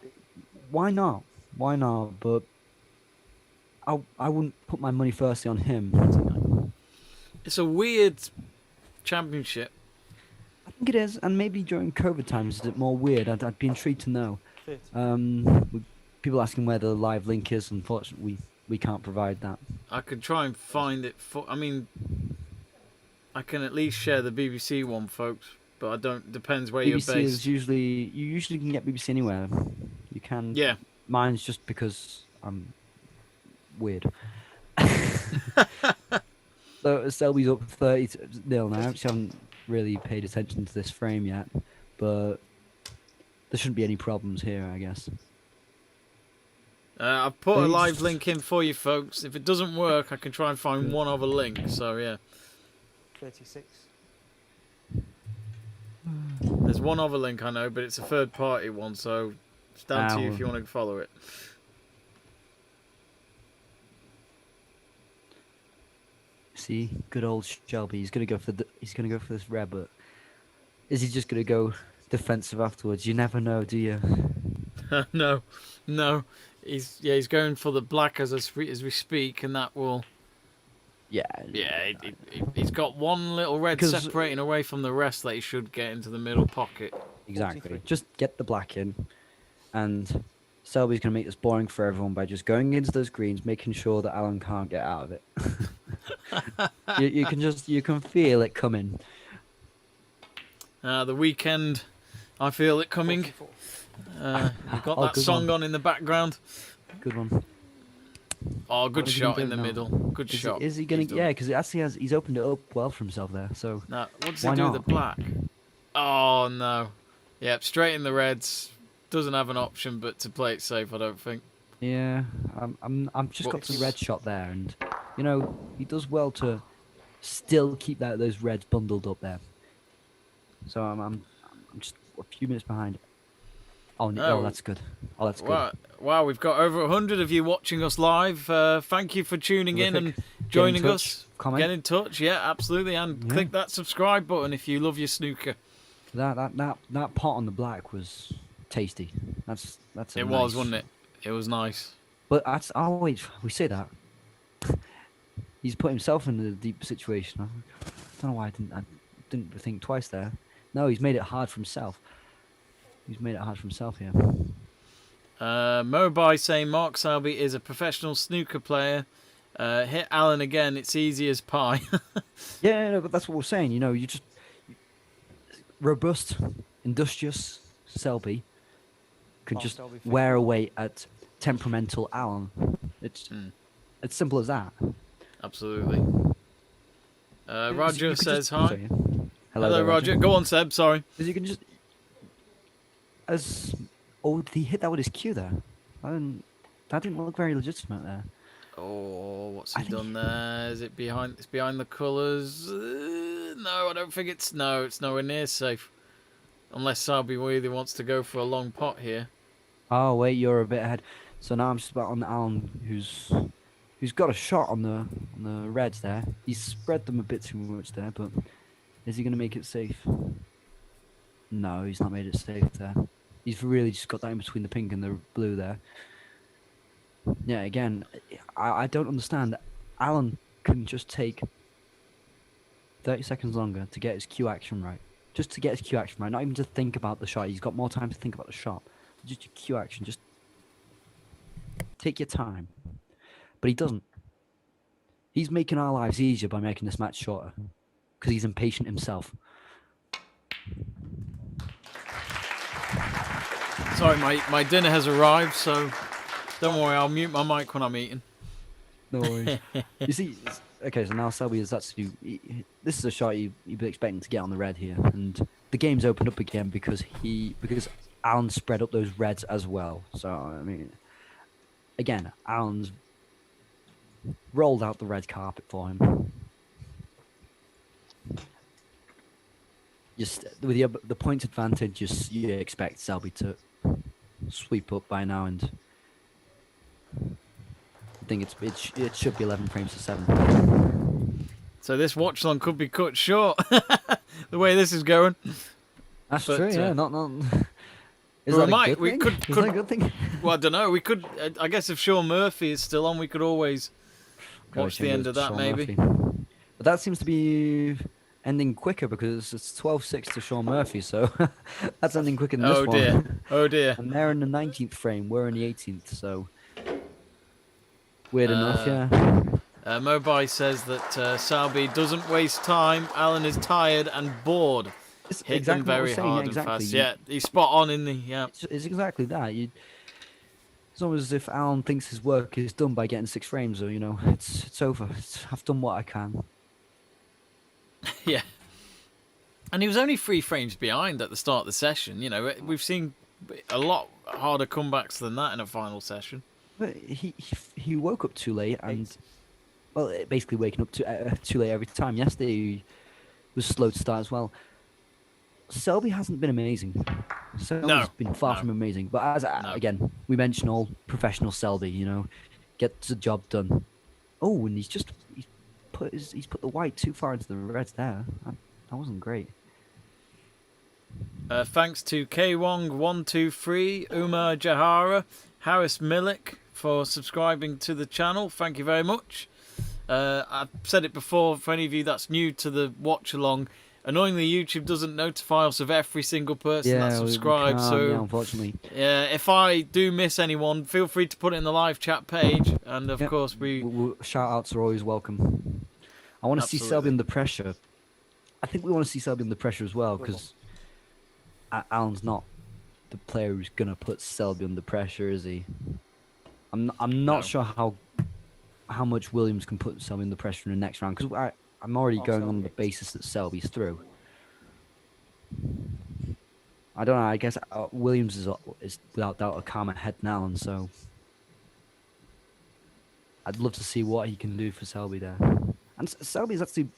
Why not? Why not? But I wouldn't put my money firstly on him. It's a weird championship. I think it is, and maybe during COVID times is it more weird? I'd be intrigued to know. 30. With people asking where the live link is. Unfortunately, we can't provide that. I could try and find it for. I mean, I can at least share the BBC one, folks. But I don't. Depends where you're BBC based. is you usually can get BBC anywhere. You can. Yeah. Mine's just because I'm weird. So Selby's up 30-0 now. I actually haven't really paid attention to this frame yet, but there shouldn't be any problems here, I guess. I've put a live link in for you, folks. If it doesn't work, I can try and find one other link. So yeah, 36. there's one other link I know, but it's a third-party one, so it's down to you if you want to follow it. See, good old Shelby. He's gonna go for this red, but is he just gonna go defensive afterwards? You never know, do you? No, no. He's going for the black as we speak, and that will. Yeah. Yeah, he's got one little red Because- separating away from the rest that he should get into the middle pocket. Exactly. 43. Just get the black in, and Selby's going to make this boring for everyone by just going into those greens, making sure that Alan can't get out of it. you can feel it coming. The weekend, I feel it coming. 44. You've got Oh, that good song one. on in the background. Good one. Oh, good What is he shot gonna in the do now? middle. Good shot. Is he going He's to? done. Yeah, because it actually he's opened it up well for himself there. So Now, what does he Why do with not? the black? Oh no. Yep, straight in the reds. Doesn't have an option but to play it safe, I don't think. yeah, I'm just got the Whoops. red shot there, and he does well to still keep those reds bundled up there. So I'm just a few minutes behind. Oh, Oh. that's good. Oh, that's good. Wow, we've got over 100 of you watching us live. Thank you for tuning in and Terrific. joining Get in touch, us. comment. Get in touch, yeah, absolutely, and Yeah. click that subscribe button if you love your snooker. That pot on the black was tasty. That's It was, wasn't it? It was nice. But wait, we say that. He's put himself in a deep situation. I don't know why I didn't think twice there. No, he's made it hard for himself. He's made it hard for himself here. Mobai saying Mark Selby is a professional snooker player. Hit Alan again, it's easy as pie. Yeah, no, but that's what we're saying. You just robust, industrious Selby can Mark just Selby, wear 54. away at temperamental Alan. It's as simple as that. Absolutely. Roger You could says just- hi. sorry. Hello, there, Roger. Go on, Seb, sorry. Because you can just did he hit that with his cue there? That didn't look very legitimate there. Oh, what's I he think- done there? Is it behind? It's behind the colours. No, I don't think it's. No, it's nowhere near safe. Unless Selby really wants to go for a long pot here. Oh wait, you're a bit ahead. So now I'm just about on Alan, who's got a shot on the reds there. He's spread them a bit too much there, but is he going to make it safe? No, he's not made it safe there. He's really just got that in between the pink and the blue there. Yeah, again, I don't understand. Alan can just take 30 seconds longer to get his cue action right. Just to get his cue action right, not even to think about the shot. He's got more time to think about the shot. Just your cue action, just take your time. But he doesn't. He's making our lives easier by making this match shorter. Because he's impatient himself. Sorry, my dinner has arrived, so don't worry, I'll mute my mic when I'm eating. No worries. You see, okay, so now Selby is actually... This is a shot you'd be expecting to get on the red here. And the game's opened up again because Alan spread up those reds as well. So, I mean... Again, Alan's rolled out the red carpet for him. Just with the point advantage, you expect Selby to sweep up by now, and I think it should be 11 frames to 7. So this watch long could be cut short. The way this is going. That's But, true. Yeah, uh, not. Is well, that we a good we thing? could- Is could- that a good thing? Well, I don't know. We could. I guess if Sean Murphy is still on, we could always watch the end of that, Sean maybe. Murphy. But that seems to be ending quicker because it's 12-6 to Sean Murphy, so that's ending quicker than this Oh one. dear. Oh dear. And they're in the 19th frame, we're in the 18th, so weird enough, yeah. Mobai says that Selby doesn't waste time. Alan is tired and bored. It's Hit exactly them what I was very saying, yeah, hard and exactly. fast. Yeah, he's spot on in the. Yeah. It's exactly that. It's almost as if Alan thinks his work is done by getting 6 frames, or it's over. I've done what I can. Yeah. And he was only 3 frames behind at the start of the session. We've seen a lot harder comebacks than that in a final session. But he woke up too late, and basically waking up too late every time. Yesterday he was slow to start as well. Selby hasn't been amazing. Selby's been far from amazing. But as again, we mentioned all professional Selby. Gets the job done. Oh, and he's put the white too far into the reds there. That wasn't great. Thanks to Kwong123, Umar Jahara, Harris Milik for subscribing to the channel. Thank you very much. I've said it before, for any of you that's new to the watch along, annoyingly YouTube doesn't notify us of every single person that subscribes. So yeah, unfortunately. if I do miss anyone, feel free to put it in the live chat page, and of course shout outs are always welcome. I want to see Selby under pressure. I think we want to see Selby under pressure as well, because Alan's not the player who's gonna put Selby under pressure, is he? I'm not sure how much Williams can put Selby under pressure in the next round, because I'm already going on the basis that Selby's through. I don't know. I guess Williams is without doubt a calmer head now, and so I'd love to see what he can do for Selby there. And Selby's actually,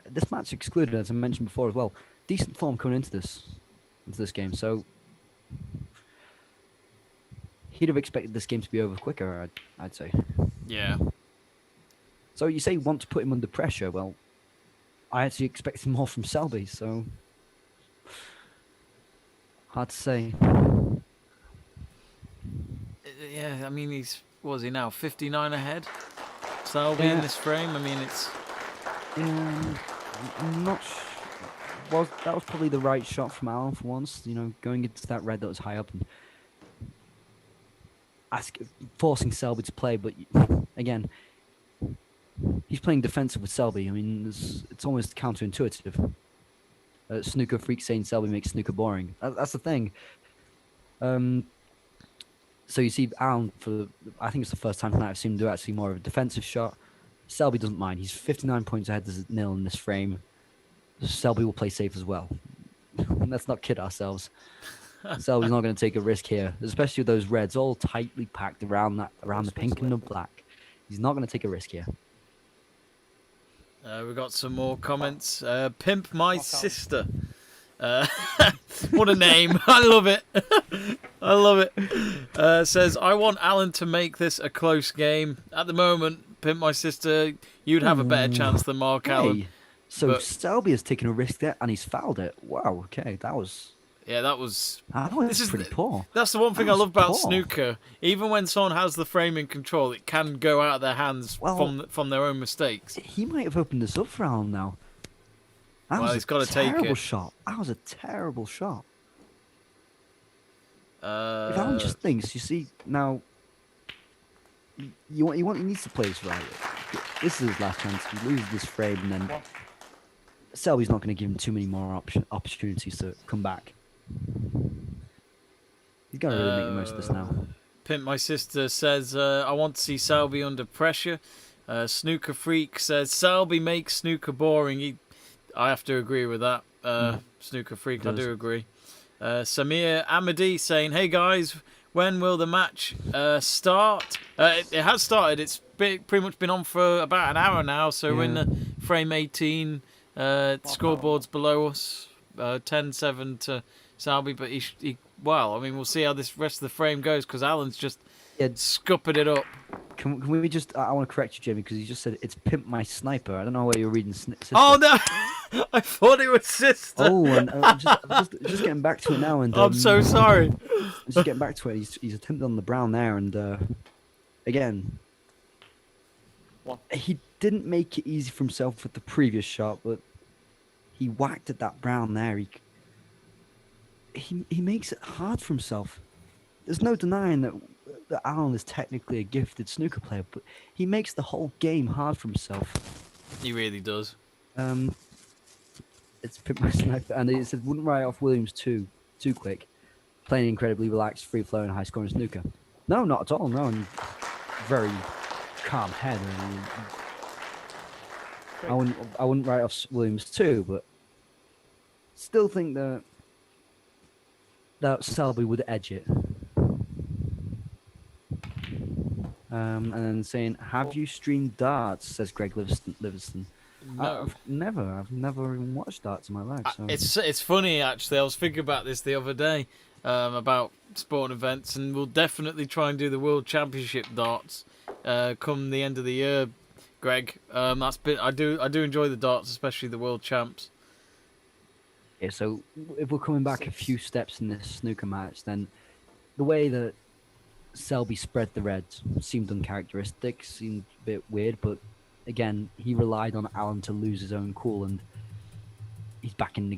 this match excluded, as I mentioned before as well, decent form coming into this game. So he'd have expected this game to be over quicker, I'd say. Yeah. So you say you want to put him under pressure. Well, I actually expected more from Selby, so hard to say. Yeah, I mean, what is he now, 59 ahead? Selby in this frame. I mean, it's. I'm not. That was probably the right shot from Alan for once. You know, going into that red that was high up and forcing Selby to play. But again, he's playing defensive with Selby. I mean, it's almost counterintuitive. Snooker freak saying Selby makes snooker boring. That's the thing. So you see Alan, I think it's the first time tonight I've seen him do actually more of a defensive shot. Selby doesn't mind. He's 59 points ahead. There's a nil in this frame. Selby will play safe as well. Let's not kid ourselves. Selby's not going to take a risk here, especially with those reds all tightly packed around the pink and the black. He's not going to take a risk here. We got some more comments. Pimp my sister. What a name. I love it. I love it. Says, I want Alan to make this a close game. At the moment, Pimp my sister, you'd have a better chance than Mark Allen. So Selby has taken a risk there and he's fouled it. Wow, okay, that was... Yeah, that was... This is pretty poor. That's the one thing I love about snooker. Even when someone has the frame in control, it can go out of their hands from their own mistakes. He might have opened this up for Alan now. He's got to take it. That was a terrible shot. If Alan just thinks, you see, now... He needs to play this right. This is his last chance. He loses this frame and then... Selby's not going to give him too many more opportunities to come back. He's got to really make the most of this now. Pimp my sister says, I want to see Selby under pressure. Snooker Freak says, Selby makes snooker boring. I have to agree with that. Snooker Freak, I do agree. Samir Amadi saying, hey guys, when will the match start? It has started. It's pretty much been on for about an hour now. So we're in frame 18. Scoreboard's below us. 10-7 to Selby, but I mean, we'll see how this rest of the frame goes because Alan's just scupping it up. Can we just? I want to correct you, Jamie, because you just said it's Pimp My Sniper. I don't know where you're reading. Sister. Oh no, I thought it was sister. Oh, and just getting back to it now. And I'm so sorry. Just getting back to it. He's attempted on the brown there, and again, he didn't make it easy for himself with the previous shot, but he whacked at that brown there. He makes it hard for himself. There's no denying that Alan is technically a gifted snooker player, but he makes the whole game hard for himself. He really does. It's Pimp My Sniper, and he said wouldn't write off Williams too quick. Playing incredibly relaxed, free flowing, high scoring snooker. No, not at all. No, and very calm head. I wouldn't write off Williams too, but still think that Selby would edge it. And then saying, have you streamed darts? Says Greg Livingston. No. I've never even watched darts in my life. So. It's funny actually. I was thinking about this the other day about sporting events, and we'll definitely try and do the World Championship darts come the end of the year. Greg, I do enjoy the darts, especially the World Champs. Yeah, so if we're coming back a few steps in this snooker match, then the way that Selby spread the reds seemed uncharacteristic, seemed a bit weird, but again, he relied on Alan to lose his own cool, and he's back in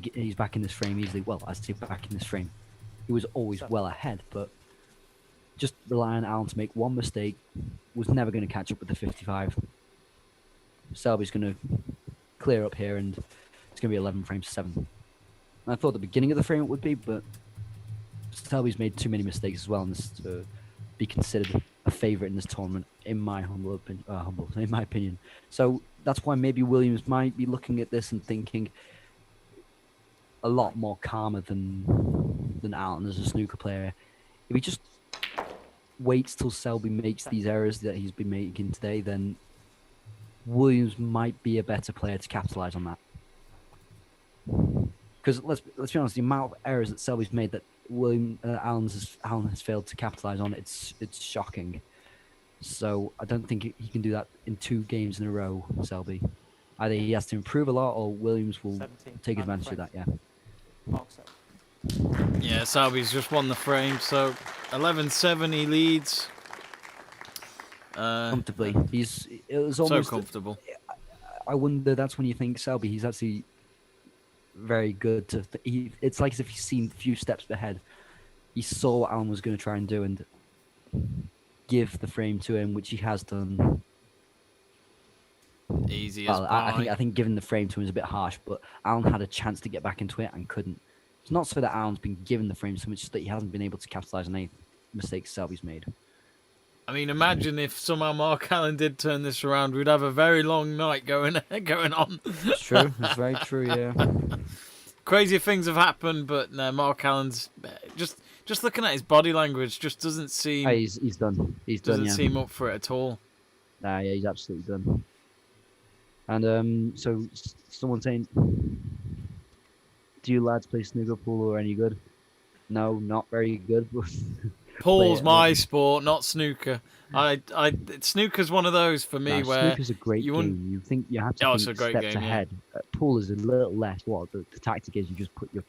this frame easily. Well, I say back in this frame. He was always well ahead, but just relying on Alan to make one mistake was never going to catch up with the 55. Selby's going to clear up here, and it's going to be 11 frames to 7. I thought the beginning of the frame it would be, but Selby's made too many mistakes as well, and this to be considered a favourite in this tournament, in my in my opinion. So that's why maybe Williams might be looking at this and thinking a lot more calmer than Alan as a snooker player. If he just waits till Selby makes these errors that he's been making today, then Williams might be a better player to capitalise on that. Because let's be honest, the amount of errors that Selby's made that Alan has failed to capitalise on, it's shocking. So I don't think he can do that in 2 games in a row, Selby. Either he has to improve a lot, or Williams will take advantage of that. Yeah. Yeah, Selby's just won the frame, so 11-7 he leads. Comfortably. It was almost so comfortable. I wonder, that's when you think Selby, he's actually very good. It's like as if he's seen a few steps ahead. He saw what Alan was going to try and do and give the frame to him, which he has done. Easy as I think giving the frame to him is a bit harsh, but Alan had a chance to get back into it and couldn't. It's not so that Alan's been given the frame so much, that he hasn't been able to capitalise on any mistakes Selby's made. I mean, imagine if somehow Mark Allen did turn this around, we'd have a very long night going on. It's true. It's very true, yeah. Crazy things have happened, but no, Mark Allen's just looking at his body language just doesn't seem... He's done. Doesn't yeah. seem up for it at all. Nah, yeah, he's absolutely done. And so someone saying, do you lads play snooker, pool, or any good? No, not very good. Pool's my sport, not snooker. Snooker's one of those for me where snooker's a great game. You think you have to think steps ahead. Yeah. Pool is a little less. What the tactic is, you just put your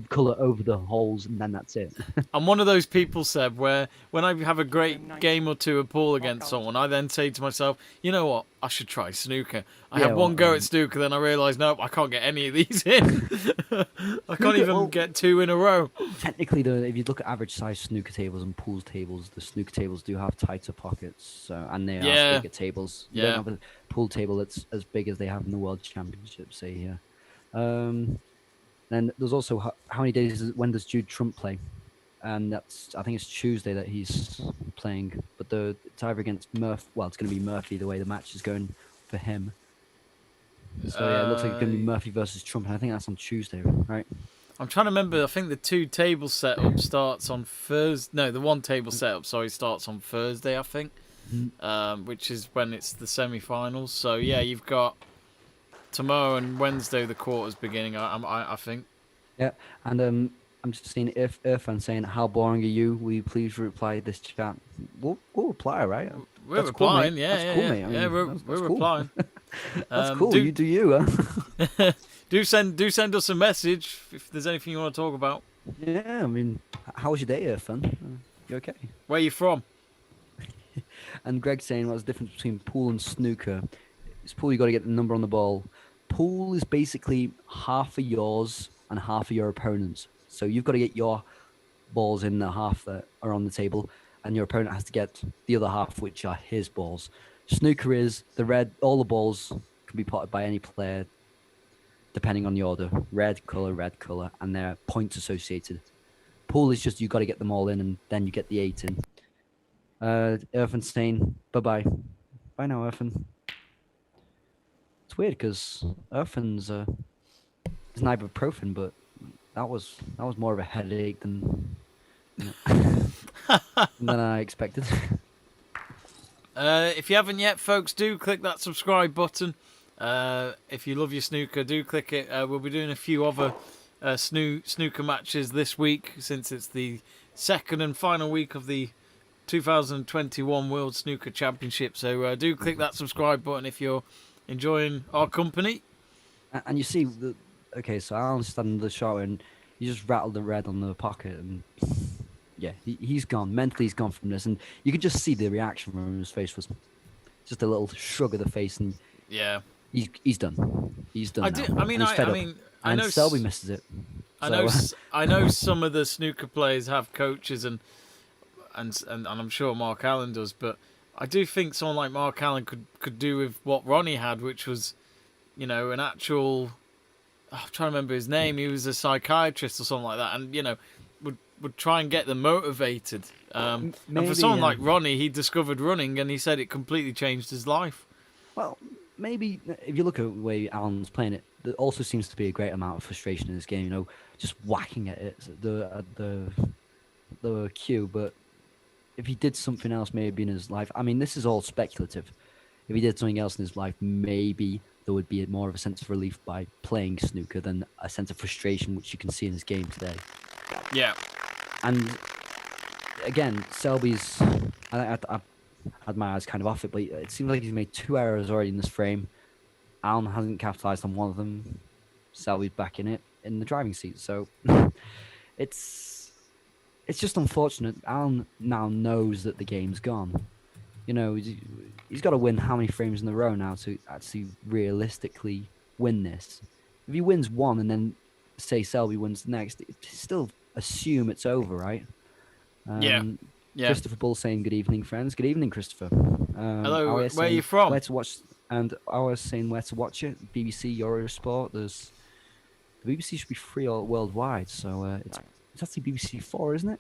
colour over the holes, and then that's it. I'm one of those people, Seb, where when I have a great game or two of pool against someone, I then say to myself, you know what, I should try snooker. I have one go at snooker, then I realise, no, I can't get any of these in. I can't even get 2 in a row. Technically, though, if you look at average size snooker tables and pool tables, the snooker tables do have tighter pockets, and they are bigger tables. You don't have a pool table that's as big as they have in the World Championship, say here. Then there's also how many days, when does Jude Trump play? And I think it's Tuesday that he's playing. But it's either against Murphy. Well, it's going to be Murphy the way the match is going for him. So yeah, it looks like it's going to be Murphy versus Trump, and I think that's on Tuesday, right? I'm trying to remember. I think the 2 table setup starts on Thursday. No, the 1 table setup, starts on Thursday, I think. Which is when it's the semi-finals. So yeah, you've got tomorrow and Wednesday the quarters beginning, I think. Yeah, and I'm just seeing Irfan saying, how boring are you? Will you please reply this chat? We'll reply, right? We're replying, cool, yeah. That's cool, mate. I mean, we're cool. replying. That's cool. You do you, huh? do send us a message if there's anything you want to talk about. Yeah, I mean, how was your day, Irfan? You okay? Where are you from? And Greg's saying, what's the difference between pool and snooker? It's pool, you got to get the number on the ball. Pool is basically half of yours and half of your opponent's. So you've got to get your balls in the half that are on the table, and your opponent has to get the other half, which are his balls. Snooker is all the balls can be potted by any player, depending on the order. Red colour, and they're points associated. Pool is just you got to get them all in, and then you get the 8 in. Irfan's saying bye-bye. Bye now, Irfan. It's weird because Irfan's is an ibuprofen, but that was more of a headache than than I expected. If you haven't yet, folks, do click that subscribe button. If you love your snooker, do click it. We'll be doing a few other snooker matches this week, since it's the second and final week of the 2021 World Snooker Championship. So do click that subscribe button if you're enjoying our company. And you see, okay, so Alan's standing in the shot and he just rattled the red on the pocket, and yeah, he's gone. Mentally, he's gone from this, and you could just see the reaction from his face was just a little shrug of the face, and Yeah. he's done. He's done I now, do. I mean, and he's fed I up. mean, I And know. Selby misses it. I So, know. I know some of the snooker players have coaches, and I'm sure Mark Allen does, but I do think someone like Mark Allen could do with what Ronnie had, which was, an actual. I'm trying to remember his name. He was a psychiatrist or something like that, and would try and get them motivated. And for maybe, someone like Ronnie, he discovered running, and he said it completely changed his life. well, maybe if you look at the way Alan's playing it, there also seems to be a great amount of frustration in this game. Just whacking at it, the cue. But if he did something else, maybe in his life, I mean, this is all speculative. If he did something else in his life, maybe there would be more of a sense of relief by playing snooker than a sense of frustration, which you can see in his game today. Yeah. And again, Selby's, I had my eyes kind of off it, but it seems like he's made 2 errors already in this frame. Alan hasn't capitalised on one of them. Selby's back in it in the driving seat. So it's just unfortunate. Alan now knows that the game's gone. He's got to win how many frames in a row now to actually realistically win this. If he wins one and then say Selby wins the next, still assume it's over, right? Yeah. Christopher Bull saying good evening, friends. Good evening, Christopher. Hello, where are you from? Where to watch, and I was saying where to watch it. BBC, Eurosport. The BBC should be free all worldwide, so it's actually BBC 4, isn't it?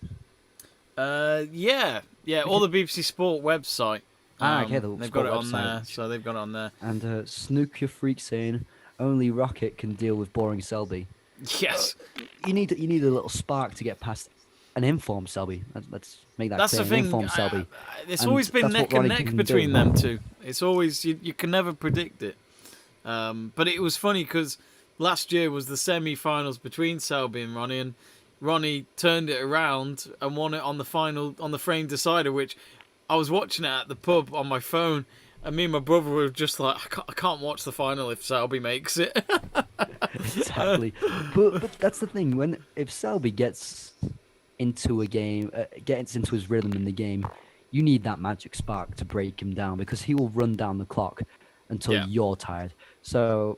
Yeah. All the BBC Sport website. Okay, they've got it on there, so they've got it on there. And Snooker Freak saying only Rocket can deal with boring Selby. Yes. You need a little spark to get past an informed Selby. Let's make that That's clear. the thing. An informed Selby. It's always been that's what neck and Ronnie neck can between do. them two. It's always you can never predict it. But it was funny because last year was the semi-finals between Selby and Ronnie, and Ronnie turned it around and won it on the frame decider, which I was watching it at the pub on my phone, and me and my brother were just like, I can't watch the final if Selby makes it. Exactly. But that's the thing. If Selby gets into a game, gets into his rhythm in the game, you need that magic spark to break him down, because he will run down the clock until you're tired. So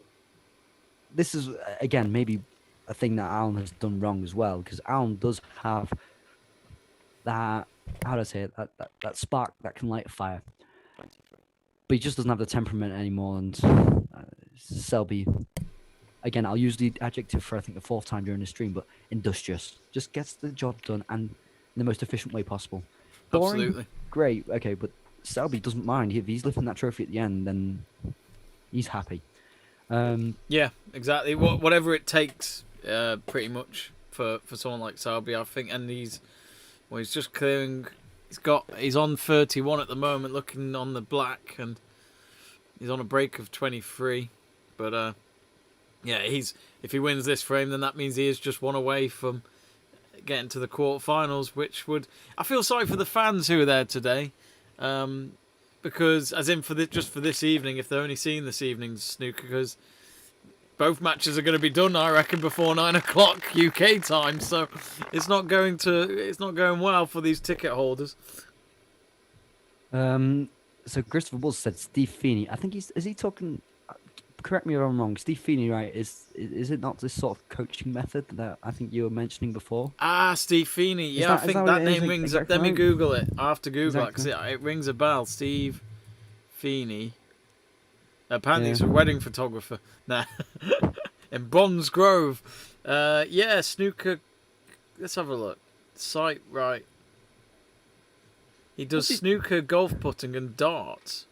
this is, again, maybe a thing that Alan has done wrong as well, because Alan does have that, how do I say it, that spark that can light a fire. But he just doesn't have the temperament anymore, and Selby, again, I'll use the adjective for I think the 4th time during the stream, but industrious. Just gets the job done and in the most efficient way possible. Boring, Absolutely. great, okay, but Selby doesn't mind. If he's lifting that trophy at the end, then he's happy. Yeah, exactly. Whatever it takes, pretty much for someone like Selby, I think. And he's just clearing. He's on 31 at the moment, looking on the black, and he's on a break of 23. But if he wins this frame, then that means he is just one away from getting to the quarterfinals, which would, I feel sorry for the fans who are there today, because as in for this evening, if they're only seeing this evening's snooker, because both matches are going to be done, I reckon, before 9 o'clock UK time. So it's not going well for these ticket holders. So Christopher Bulls said Steve Feeney. I think is he talking? Correct me if I'm wrong. Steve Feeney, right? Is it not this sort of coaching method that I think you were mentioning before? Steve Feeney. Yeah, I think that name rings. Exactly Let me right? Google it. I have to Google Exactly. it because it rings a bell. Steve Feeney. Apparently, he's a wedding photographer. Nah, in Bronze Grove. Snooker. Let's have a look. Site right. He does snooker, golf putting, and darts.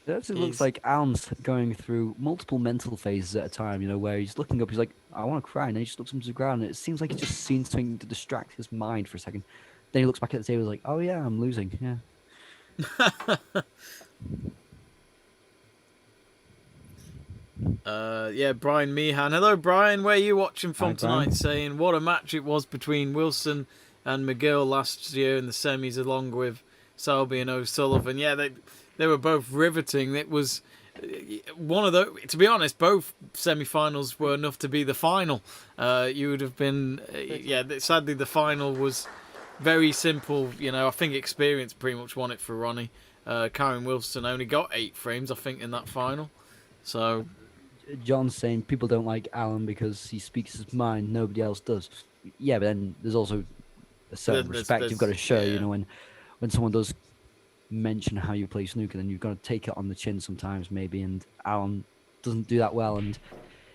It actually looks like Alan's going through multiple mental phases at a time, where he's looking up, he's like, I want to cry, and then he just looks up to the ground, and it seems like he's just seen something to distract his mind for a second. Then he looks back at the table, like, oh yeah, I'm losing, yeah. Brian Meehan. Hello, Brian. Where are you watching from Hi, tonight? Brian. Saying what a match it was between Wilson and McGill last year in the semis, along with Selby and O'Sullivan. Yeah, they were both riveting. It was one of the, to be honest, both semi-finals were enough to be the final. You would have been, sadly the final was very simple. You know, I think experience pretty much won it for Ronnie. Karen Wilson only got 8 frames, I think, in that final. So John's saying people don't like Alan because he speaks his mind, nobody else does. Yeah, but then there's also a certain respect you've got to show. yeah. You know, when someone does mention how you play snooker, then you've got to take it on the chin sometimes, maybe. And Alan doesn't do that well. And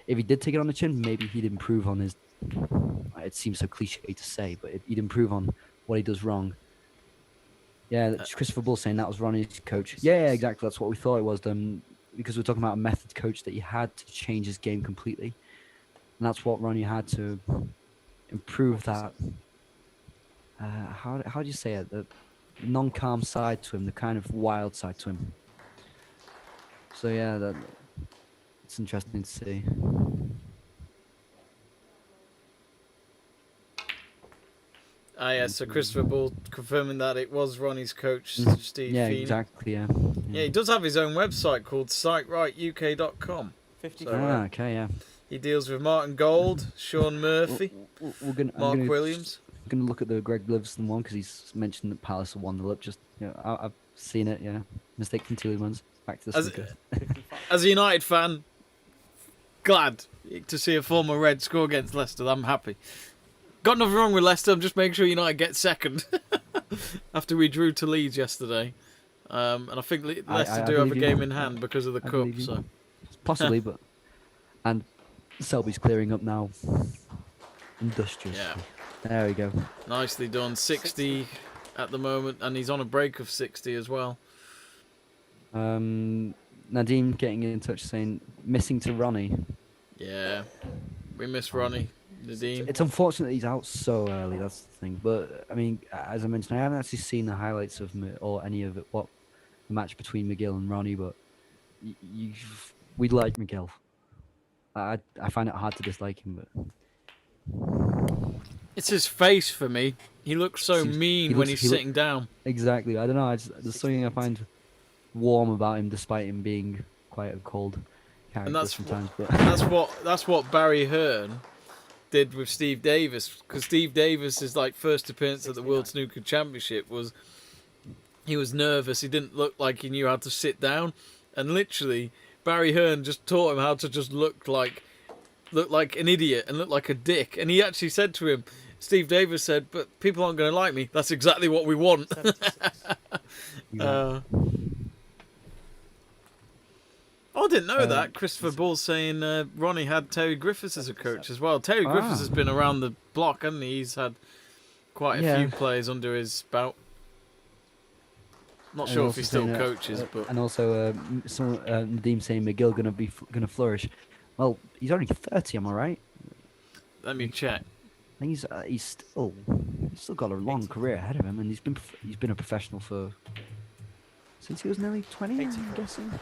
if he did take it on the chin, maybe he'd improve on his. It seems so cliche to say, but he'd improve on what he does wrong. Yeah, Christopher Bull saying that was Ronnie's coach. Yeah, exactly. That's what we thought it was. Because we're talking about a method coach that he had to change his game completely, and that's what Ronnie had to improve. That how do you say it? The non-calm side to him, the kind of wild side to him. So yeah, it's interesting to see. Yeah, so Christopher Bull confirming that it was Ronnie's coach, Steve Yeah, Feeney. exactly. Yeah. Yeah, he does have his own website called siterightuk.com. 50. So, Okay. Yeah. he deals with Martin Gold, Sean Murphy, Mark Williams. I'm gonna look at the Greg Livingston one because he's mentioned that Palace have won the lip. Just I've seen it. Yeah, mistake from Tielemans. Back to the snooker. As a United fan, glad to see a former Red score against Leicester. I'm happy. Got nothing wrong with Leicester. I'm just making sure United get second after we drew to Leeds yesterday. And I think Leicester do have a game in hand because of the cup. So possibly, but and Selby's clearing up now. Industrious. Yeah. There we go. Nicely done. 60 at the moment, and he's on a break of 60 as well. Nadeem getting in touch saying missing to Ronnie. Yeah, we miss Ronnie. Nadeem. It's unfortunate he's out so early. That's the thing. But I mean, as I mentioned, I haven't actually seen the highlights of or any of it. What the match between McGill and Ronnie, but we'd like McGill. I find it hard to dislike him, but It's his face for me. He looks so mean when he's sitting down. Exactly. I don't know. There's something I find warm about him, despite him being quite a cold character sometimes. But that's what Barry Hearn did with Steve Davis, because Steve Davis' first appearance at the World Snooker Championship he was nervous. He didn't look like he knew how to sit down, and literally Barry Hearn just taught him how to just look like an idiot and look like a dick. And he actually said to him, Steve Davis said, "But people aren't going to like me. That's exactly what we want." I didn't know that. Christopher Bull saying Ronnie had Terry Griffiths as a coach as well. Terry Griffiths has been around the block, hasn't he? He's had quite a few players under his belt. Not sure if he still coaches, but and also Nadeem saying McGill gonna flourish. Well, he's only 30. Am I right? Let me check. I think he's still got a long career ahead of him, and he's been a professional since he was nearly 20. I'm guessing.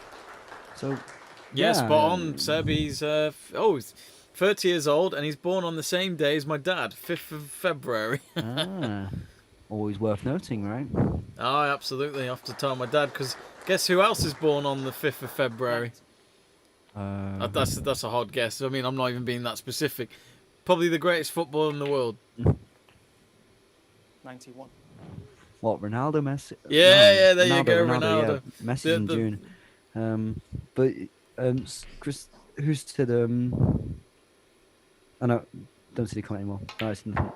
So, yeah, spot on, Seb. He's 30 years old, and he's born on the same day as my dad, 5th of February. Always worth noting, right? Oh, absolutely. I have to tell my dad, because guess who else is born on the 5th of February? That's a hard guess. I mean, I'm not even being that specific. Probably the greatest footballer in the world. 91. What, Ronaldo, Messi? Yeah, there you go, Ronaldo. Yeah. Messi's in June. But Chris, who said I know, don't see the comment anymore. No, I see nothing.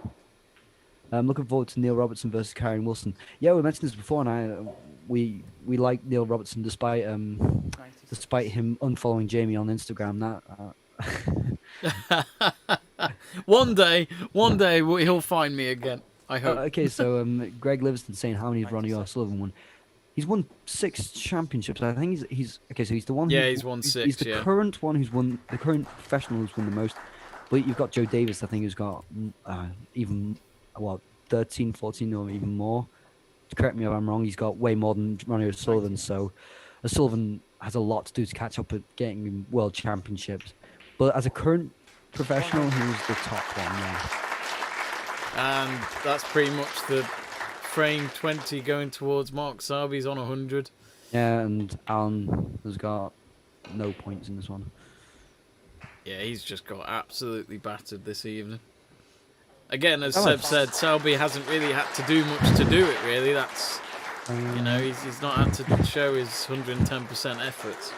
I'm looking forward to Neil Robertson versus Karen Wilson. Yeah, we mentioned this before, and we like Neil Robertson despite him unfollowing Jamie on Instagram. One day he'll find me again. I hope. Okay, so Greg Livingston saying how many has Ronnie O'Sullivan won? He's won 6 championships. I think he's okay. So he's the one. Yeah, he's won 6. He's the current one who's won. The current professional who's won the most. But you've got Joe Davis, I think, who's got even 13, 14, or even more. Correct me if I'm wrong. He's got way more than Ronnie O'Sullivan. So O'Sullivan has a lot to do to catch up at getting world championships. But as a current professional, he's the top one. Yeah. And that's pretty much the frame 20 going towards Mark Selby's on 100. Yeah, and Alan has got no points in this one. Yeah, he's just got absolutely battered this evening. Again, as Oh, Seb said, Selby hasn't really had to do much to do it, really. That's, he's not had to show his 110% efforts.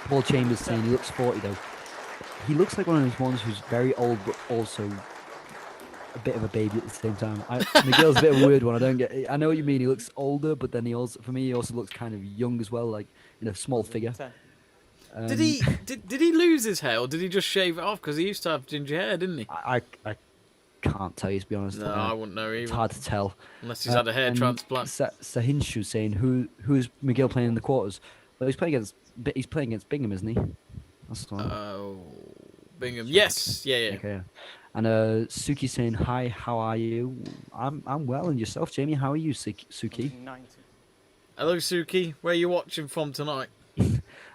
Paul Chambers saying he looks 40 though. He looks like one of those ones who's very old but also a bit of a baby at the same time. Miguel's a bit of a weird one. I know what you mean. He looks older, but then he also looks kind of young as well, like in a small figure. Did he lose his hair, or did he just shave it off? Because he used to have ginger hair, didn't he? I can't tell you, to be honest. No, I wouldn't know either. It's hard to tell. Unless he's had a hair transplant. Sahinshu saying, who is Miguel playing in the quarters? Well, he's playing against Bingham, isn't he? That's the one. Oh, Bingham. Yes, yeah. Okay, yeah. And Suki saying, hi, how are you? I'm well, and yourself, Jamie? How are you, Suki? 90. Hello, Suki. Where are you watching from tonight?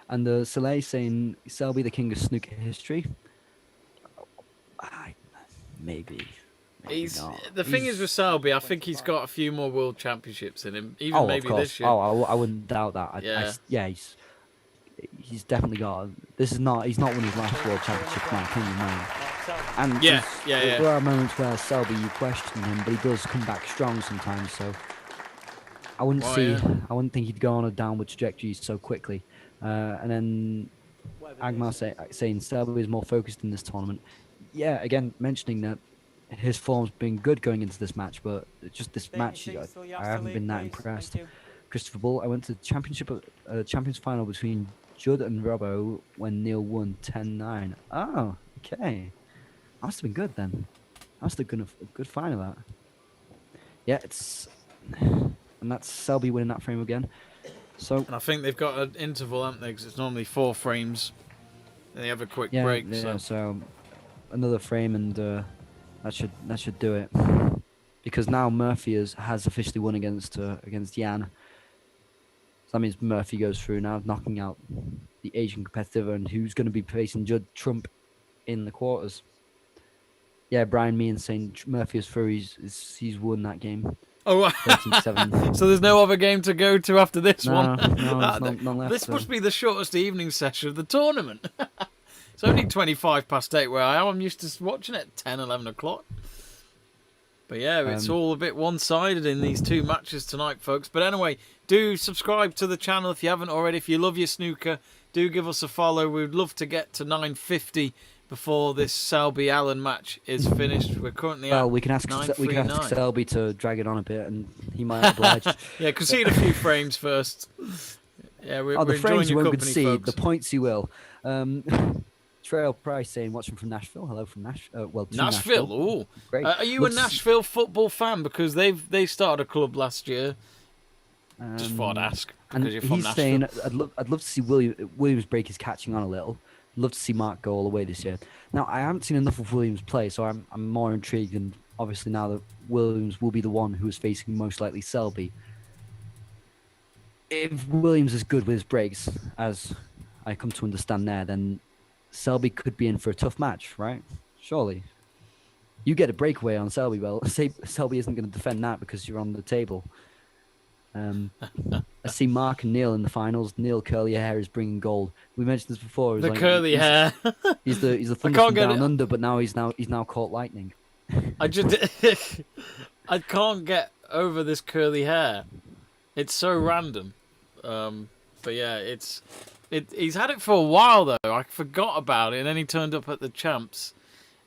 And Soleil saying, Selby, the king of snooker history. Maybe not. The thing is with Selby, I think he's got a few more world championships in him, even maybe this year. I wouldn't doubt that. He's definitely got. He's not won his last world championship, in my opinion, no. And there are moments where Selby, you question him, but he does come back strong sometimes. So I wouldn't I wouldn't think he'd go on a downward trajectory so quickly. And then Agmar saying Selby is more focused in this tournament. Yeah, again, mentioning that his form's been good going into this match, but just this match, I haven't been that impressed. Christopher Bull, I went to the Champions final between Judd and Robbo when Neil won 10-9. Oh, okay. That must have been good then. That must have been a good final, that. Yeah, and that's Selby winning that frame again. So, and I think they've got an interval, haven't they? Because it's normally 4 frames. And they have a quick break. Yeah, so another frame, and that should do it. Because now Murphy has officially won against Jan. So that means Murphy goes through now, knocking out the Asian competitor, and who's going to be facing Judd Trump in the quarters. Yeah, Brian Meehan saying Murphy is through. He's won that game. Oh, 13-7. So there's no other game to go to after this one. No, none left. This must be the shortest evening session of the tournament. It's only 25 past 8 where I am. I'm used to watching it at 10, 11 o'clock. But yeah, it's all a bit one-sided in these 2 matches tonight, folks. But anyway, do subscribe to the channel if you haven't already. If you love your snooker, do give us a follow. We'd love to get to 950 before this Selby Allen match is finished. We're currently at we can ask Selby to drag it on a bit, and he might oblige. Yeah, concede a few frames first. Yeah, we're the frames you your won't company, concede, folks. the points you will. Trail Price saying, watching from Nashville. Hello from Nashville. Nashville. Ooh, great. Are you a Nashville football fan? Because they started a club last year. Just thought I'd ask. And you're from he's Nashville. saying, I'd love to see Williams break his catching on a little. Love to see Mark go all the way this year. Now, I haven't seen enough of Williams play, so I'm more intrigued. And obviously now that Williams will be the one who is facing most likely Selby. If Williams is good with his breaks, as I come to understand there, then Selby could be in for a tough match, right? Surely. You get a breakaway on Selby, well, say Selby isn't going to defend that because you're on the table. I see Mark and Neil in the finals. Neil curly hair is bringing gold. We mentioned this before. The curly hair. He's the thunder from down under, but now he's now caught lightning. I can't get over this curly hair. It's so random. But yeah, he's had it for a while though. I forgot about it, and then he turned up at the champs.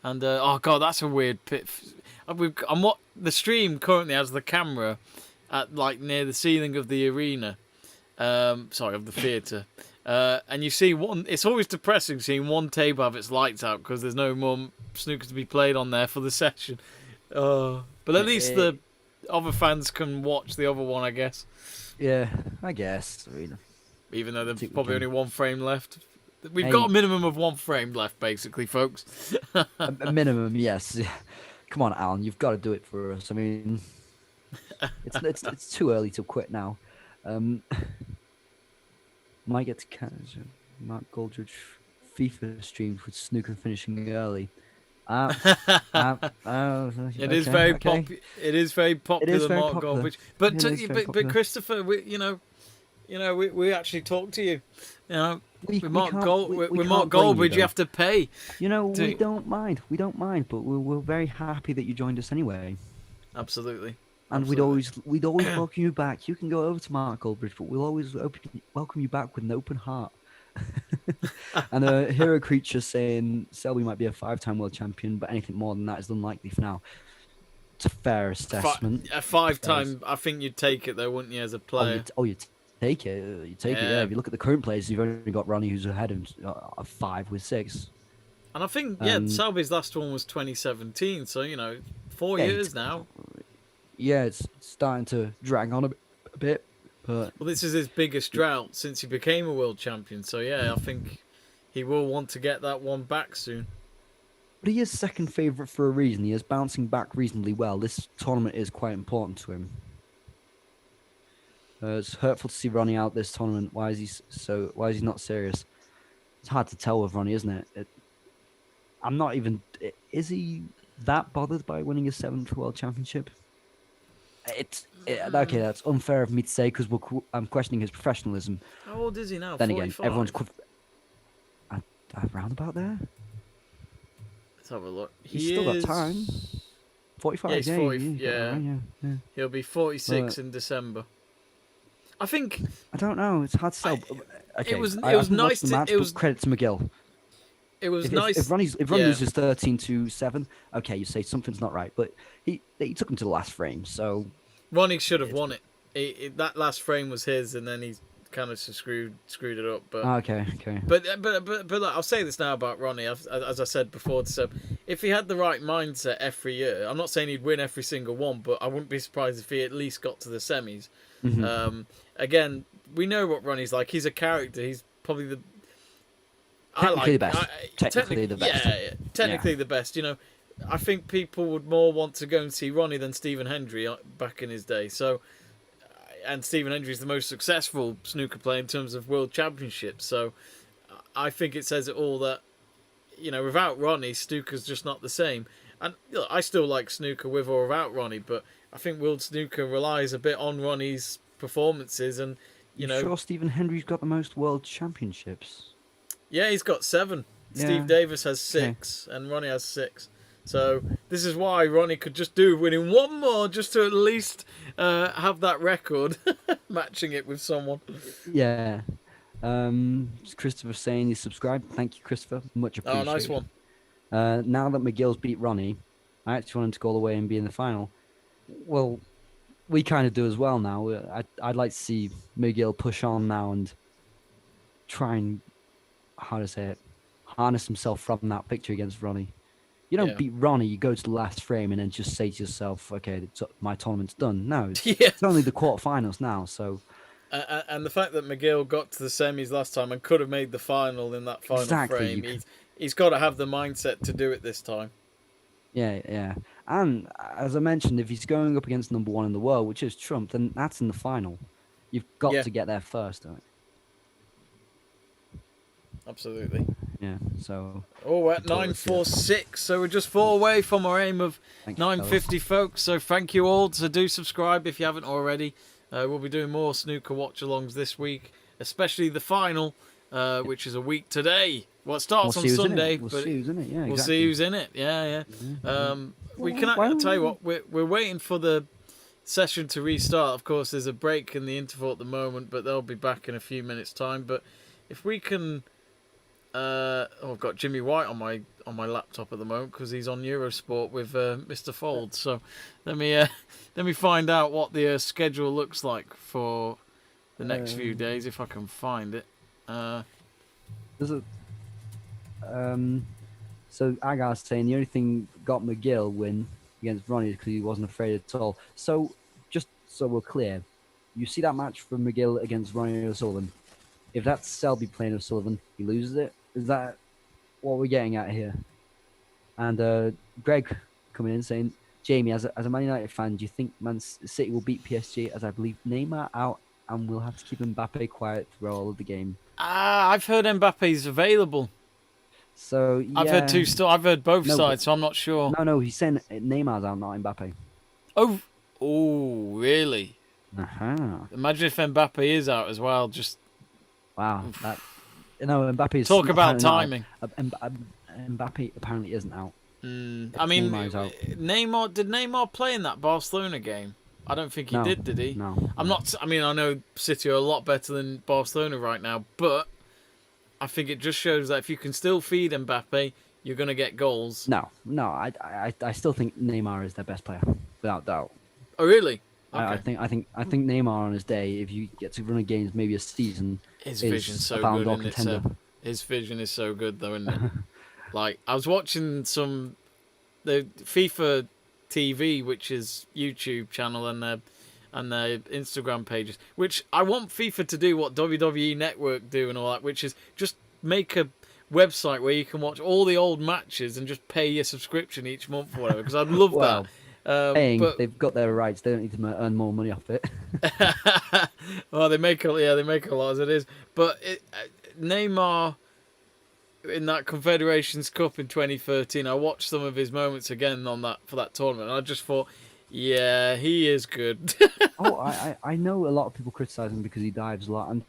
And oh god, that's a weird pit. The stream currently has the camera at like near the ceiling of the arena, of the theatre, and you see one. It's always depressing seeing one table have its lights out because there's no more snooker to be played on there for the session. But at least the other fans can watch the other one, I guess. Yeah, I guess. Even though there's probably only 1 frame left. We've got a minimum of 1 frame left, basically, folks. a minimum, yes. Come on, Alan, you've got to do it for us. I mean, it's too early to quit now. Might get to catch Mark Goldridge FIFA streams with snooker finishing early. It is very popular. It is very popular, Mark Goldridge. But Christopher, we actually talked to you. With Mark, we with can't Mark blame Goldbridge, you though. have to pay. You know, to- we don't mind, but we're very happy that you joined us anyway. Absolutely. And Absolutely. we'd always welcome you back. You can go over to Mark Goldbridge, but we'll always welcome you back with an open heart. And a hero creature saying Selby might be a 5-time world champion, but anything more than that is unlikely for now. It's a fair assessment. A 5-time, I think you'd take it though, wouldn't you, as a player? You take it. You take it. Yeah. If you look at the current players, you've only got Ronnie, who's ahead of 5 with 6. And I think Selby's last one was 2017, so 4 years now. Yeah, it's starting to drag on a bit. But Well, this is his biggest drought since he became a world champion. So yeah, I think he will want to get that one back soon. But he is second favourite for a reason. He is bouncing back reasonably well. This tournament is quite important to him. It's hurtful to see Ronnie out this tournament. Why is he not serious? It's hard to tell with Ronnie, isn't it? I'm not even. Is he that bothered by winning his 7th world championship? Okay, that's unfair of me to say because I'm questioning his professionalism. How old is he now? Then 45? again, everyone's around about there. Let's have a look. He's still got time. 45. Yeah, he's 40. Yeah. Yeah. He'll be 46 in December. I think. I don't know. It's hard to tell. Okay, It was I haven't nice. watched the match, It was but credit to McGill. It was If nice. Ronnie loses 13-7, okay, you say something's not right. But he took him to the last frame, so Ronnie should have won it. That last frame was his, and then he kind of screwed it up. But okay. But look, I'll say this now about Ronnie. As I said before, so if he had the right mindset every year, I'm not saying he'd win every single one, but I wouldn't be surprised if he at least got to the semis. Mm-hmm. Again, we know what Ronnie's like. He's a character. He's probably the the best. Technically the best. Yeah, technically the best. I think people would more want to go and see Ronnie than Stephen Hendry back in his day. So, and Stephen Hendry is the most successful snooker player in terms of world championships. So, I think it says it all that without Ronnie, snooker's just not the same. And I still like snooker with or without Ronnie, but I think world snooker relies a bit on Ronnie's performances. And sure Stephen Hendry's got the most world championships? Yeah, he's got 7. Yeah. Steve Davis has 6, and Ronnie has 6. So this is why Ronnie could just do winning one more, just to at least have that record, matching it with someone. Yeah. Christopher saying he's subscribed. Thank you, Christopher. Much appreciated. Oh, nice one. Now that McGill's beat Ronnie, I actually want him to go all the way and be in the final. Well, we kind of do as well now. I'd like to see McGill push on now and try and, how to say it, harness himself from that victory against Ronnie. You don't beat Ronnie, you go to the last frame and then just say to yourself, okay, my tournament's done. No, it's only the quarterfinals now, so... And the fact that McGill got to the semis last time and could have made the final in that final frame, he's got to have the mindset to do it this time. Yeah. And, as I mentioned, if he's going up against number 1 in the world, which is Trump, then that's in the final. You've got to get there first, don't you? Absolutely. Yeah, so... Oh, we're at 9:46, so we're just 4 away from our aim of 9:50, folks. So thank you all. So do subscribe if you haven't already. We'll be doing more snooker watch-alongs this week, especially the final, which is a week today. Well, it starts on Sunday. We'll see who's in it, yeah, We'll see who's in it, yeah. We can I'll tell you what, we're waiting for the session to restart. Of course, there's a break in the interval at the moment, but they'll be back in a few minutes' time. But if we can... I've got Jimmy White on my laptop at the moment because he's on Eurosport with Mr. Fold. So let me find out what the schedule looks like for the next few days if I can find it. There's a so Agar's saying the only thing got McGill win against Ronnie is because he wasn't afraid at all. So just so we're clear, you see that match from McGill against Ronnie O'Sullivan. If that's Selby playing O'Sullivan, he loses it. Is that what we're getting at here? And Greg coming in saying, Jamie, as a Man United fan, do you think Man City will beat PSG as I believe Neymar out and we'll have to keep Mbappe quiet through all of the game? I've heard Mbappe's available. So yeah. I've heard both sides, so I'm not sure. No, he's saying Neymar's out, not Mbappe. Oh, really? Uh-huh. Imagine if Mbappe is out as well. Just wow, No, Mbappe is Talk about apparently timing. not out. Mbappe apparently isn't out. I mean, Neymar's out. Did Neymar play in that Barcelona game? I don't think he No, did he? no. I'm not. I mean, I know City are a lot better than Barcelona right now, but I think it just shows that if you can still feed Mbappe, you're going to get goals. No. I still think Neymar is their best player, without doubt. Oh, really? I think Neymar on his day, if you get to run a games, maybe a season, His is vision's so a Ballon good, d'Or isn't it, contender. Seb? His vision is so good, though, isn't it? Like, I was watching the FIFA TV, which is YouTube channel and their Instagram pages, which I want FIFA to do what WWE Network do and all that, which is just make a website where you can watch all the old matches and just pay your subscription each month or whatever, because I'd love Well, that. But they've got their rights. They don't need to earn more money off it. well, they make a lot as it is. But Neymar in that Confederations Cup in 2013, I watched some of his moments again for that tournament, and I just thought, yeah, he is good. I know a lot of people criticize him because he dives a lot, and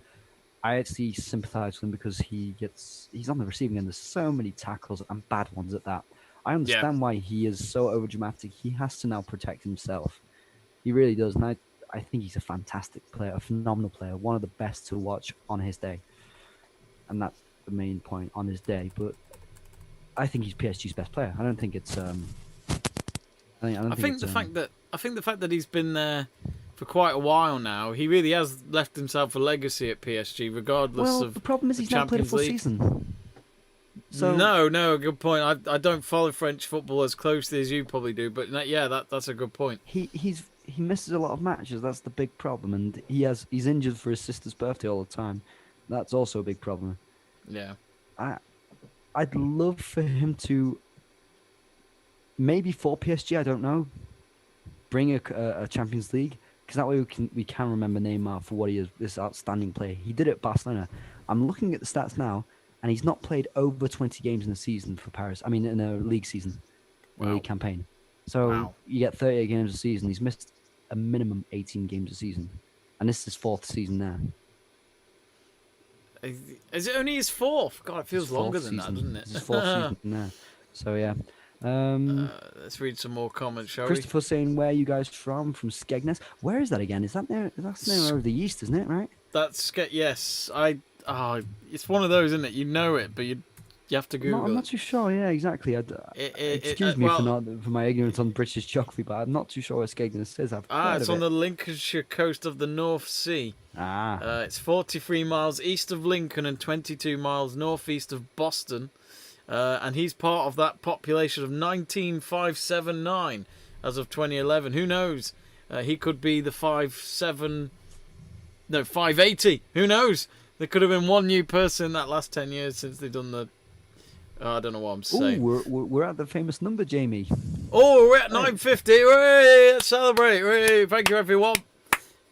I actually sympathise with him because he's on the receiving end. There's so many tackles and bad ones at that. I understand why he is so overdramatic. He has to now protect himself. He really does, and I think he's a fantastic player, a phenomenal player, one of the best to watch on his day. And that's the main point, on his day. But I think he's PSG's best player. I don't think it's. I think the fact that he's been there for quite a while now, he really has left himself a legacy at PSG, regardless of the problem is he's not played a full season. So no, good point. I don't follow French football as closely as you probably do, but yeah, that's a good point. He misses a lot of matches. That's the big problem, and he's injured for his sister's birthday all the time. That's also a big problem. Yeah, I'd love for him to maybe for PSG. I don't know. Bring a Champions League, because that way we can remember Neymar for what he is, this outstanding player. He did it at Barcelona. I'm looking at the stats now, and he's not played over 20 games in a season for Paris. I mean, in a league season, a league campaign. So you get 38 games a season. He's missed a minimum 18 games a season, and this is his fourth season there. Is it only his fourth? God, it feels longer than that, doesn't it? It's his fourth season there. So yeah. Let's read some more comments, shall Christopher saying, "Where are you guys from? From Skegness? Where is that again? Is that near? That's near over the east, isn't it? Right? That's yes. It's one of those, isn't it? You know it, but you have to Google. I'm not too sure. Yeah, exactly. Excuse me for my ignorance on British geography, but I'm not too sure where Skegness is. It's on the Lincolnshire coast of the North Sea. It's 43 miles east of Lincoln and 22 miles northeast of Boston. And he's part of that population of 19,579 as of 2011. Who knows? He could be the 580. Who knows? There could have been one new person in that last 10 years since they've done the... I don't know what I'm saying. We're at the famous number, Jamie. Oh, we're at 950. Hooray! Let's celebrate. Hooray! Thank you, everyone.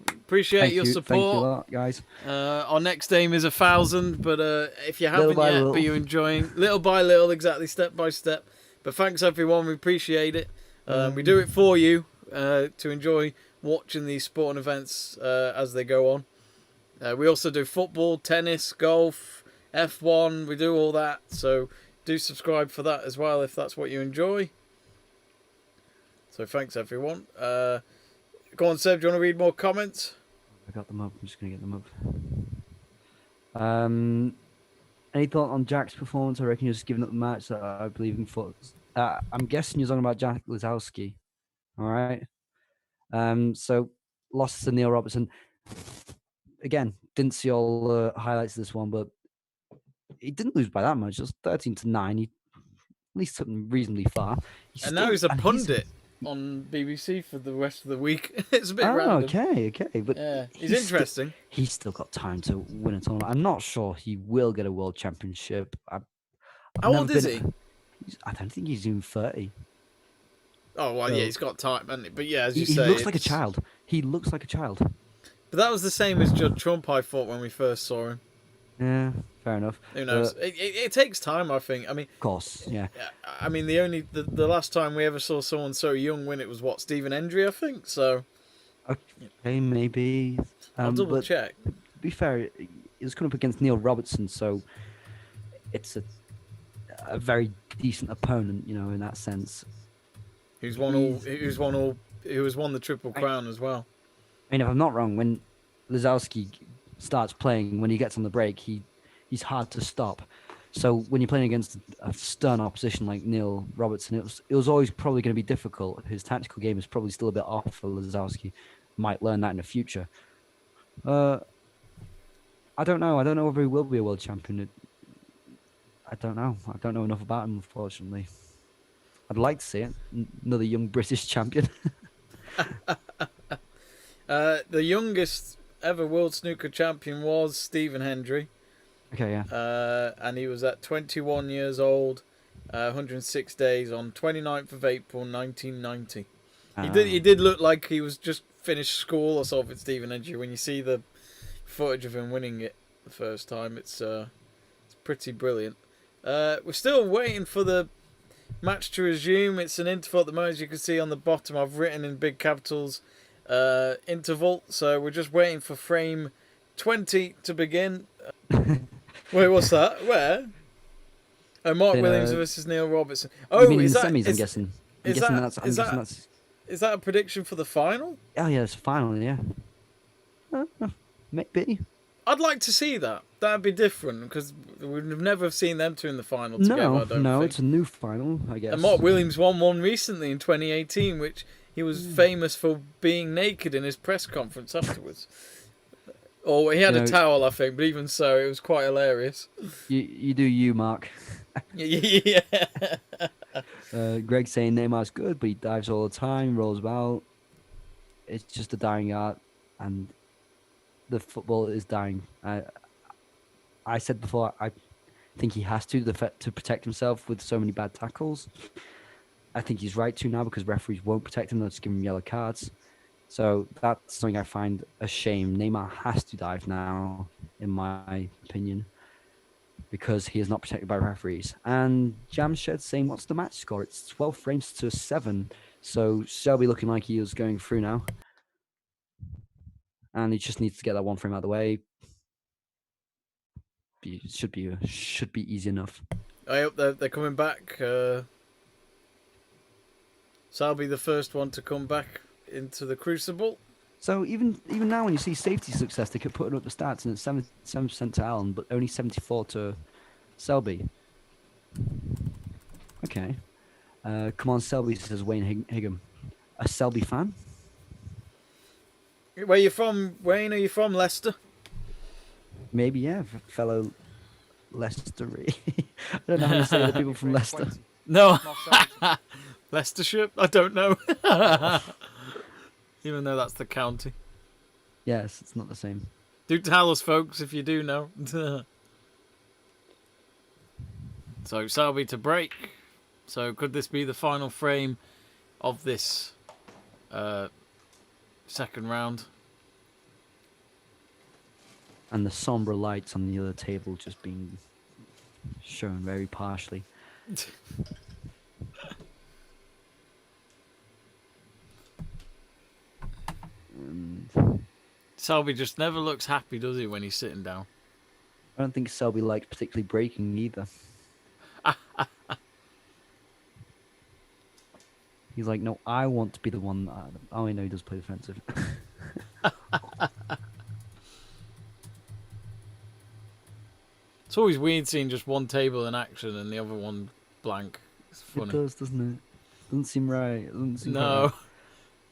Appreciate your support. Thank you a lot, guys. Our next aim is 1,000, but if you haven't yet, but you're enjoying little by little, exactly, step by step. But thanks, everyone. We appreciate it. We do it for you to enjoy watching these sporting events as they go on. We also do football, tennis, golf, F1. We do all that. So do subscribe for that as well if that's what you enjoy. So thanks, everyone. Go on, Seb. Do you want to read more comments? I got them up. I'm just going to get them up. Any thought on Jack's performance? I reckon you're just giving up the match that I believe in foot. I'm guessing you're talking about Jack Lisowski. All right. So losses to Neil Robertson. Again, didn't see all the highlights of this one, but he didn't lose by that much. Just 13-9. He at least took them reasonably far. Now he's a pundit on BBC for the rest of the week. It's a bit random. Okay, but yeah, he's interesting. He's still got time to win a tournament. I'm not sure he will get a world championship. How old is he? I don't think he's even 30. Oh well, yeah, he's got time, hasn't he? But yeah, as you say, he looks like a child. He looks like a child. But that was the same as Judd Trump, I thought, when we first saw him. Yeah, fair enough. Who knows? It takes time, I think. I mean, of course, yeah. I mean, the last time we ever saw someone so young win it was Stephen Hendry, I think. So, okay, maybe. I'll double check. To be fair, he was coming up against Neil Robertson, so it's a very decent opponent, you know, in that sense. Who's won the Triple Crown as well. I mean, if I'm not wrong, when Lazowski starts playing, when he gets on the break, he's hard to stop. So when you're playing against a stern opposition like Neil Robertson, it was always probably going to be difficult. His tactical game is probably still a bit off for Lazowski. Might learn that in the future. I don't know. I don't know whether he will be a world champion. I don't know. I don't know enough about him, unfortunately. I'd like to see it. Another young British champion. The youngest ever World Snooker Champion was Stephen Hendry. Okay, yeah. And he was at 21 years old, 106 days on 29th of April 1990. He did look like he was just finished school or something, Stephen Hendry. When you see the footage of him winning it the first time, it's pretty brilliant. We're still waiting for the match to resume. It's an interval at the moment, as you can see on the bottom. I've written in big capitals interval, so we're just waiting for frame 20 to begin. Wait, what's that? Where? Oh, Mark Williams versus Neil Robertson. Oh, in is the that? semis, I'm guessing. Is that a prediction for the final? Oh yeah, it's a final, yeah. Maybe. I'd like to see that. That'd be different because we've never seen them two in the final together. I don't think. It's a new final, I guess. And Mark Williams won one recently in 2018, which he was famous for being naked in his press conference afterwards. Or he had a towel, I think, but even so, it was quite hilarious. You do you, Mark. Yeah. Greg saying Neymar's good, but he dives all the time, rolls about. It's just a dying art, and the football is dying. I said before, I think he has to protect himself with so many bad tackles. I think he's right to now because referees won't protect him; they'll just give him yellow cards. So that's something I find a shame. Neymar has to dive now, in my opinion, because he is not protected by referees. And Jamshed saying, what's the match score? It's 12 frames to 7. So Selby looking like he is going through now. And he just needs to get that one frame out of the way. It should be easy enough. I hope they're coming back. Selby the first one to come back into the crucible. So even now, when you see safety success, they keep putting up the stats, and it's 7% to Allen, but only 74 to Selby. Okay, come on, Selby, says Wayne Higham. A Selby fan? Where you from, Wayne? Are you from Leicester? Maybe, yeah, fellow Leicester. I don't know how to say the people from Leicester. No, Leicestershire. I don't know. Even though that's the county. Yes, it's not the same. Do tell us, folks, if you do know. So, Selby to break. So, could this be the final frame of this second round? And the sombre lights on the other table just being shown very partially. Selby just never looks happy, does he, when he's sitting down? I don't think Selby likes particularly breaking either. He's like, no, I want to be the one. Oh, I know he does play defensive. It's always weird seeing just one table in action and the other one blank. It's funny. It does, doesn't it? Doesn't seem right. No. Right.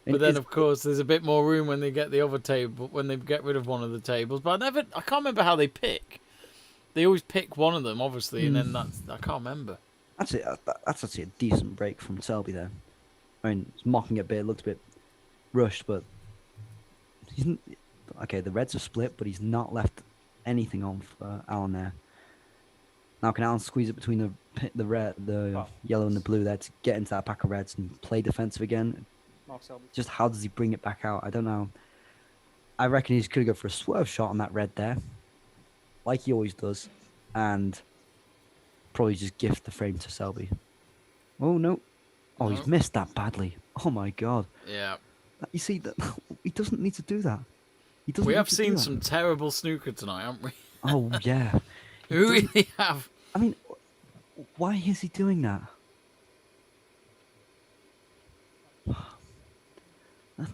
But then, of course, there's a bit more room when they get the other table, when they get rid of one of the tables. But I can't remember how they pick. They always pick one of them, obviously, and then I can't remember. That's actually a decent break from Selby there. I mean, it's mocking a bit, looked a bit rushed, but okay, the reds are split, but he's not left anything on for Alan there. Now can Alan squeeze it between the yellow and the blue there to get into that pack of reds and play defensive again? Mark Selby. Just how does he bring it back out? I don't know. I reckon he's going to go for a swerve shot on that red there, like he always does, and probably just gift the frame to Selby. Oh, no. Oh, he's missed that badly. Oh, my God. Yeah. You see, that he doesn't need to do that. He doesn't. We have seen some terrible snooker tonight, haven't we? Oh, yeah. We really have. I mean, why is he doing that?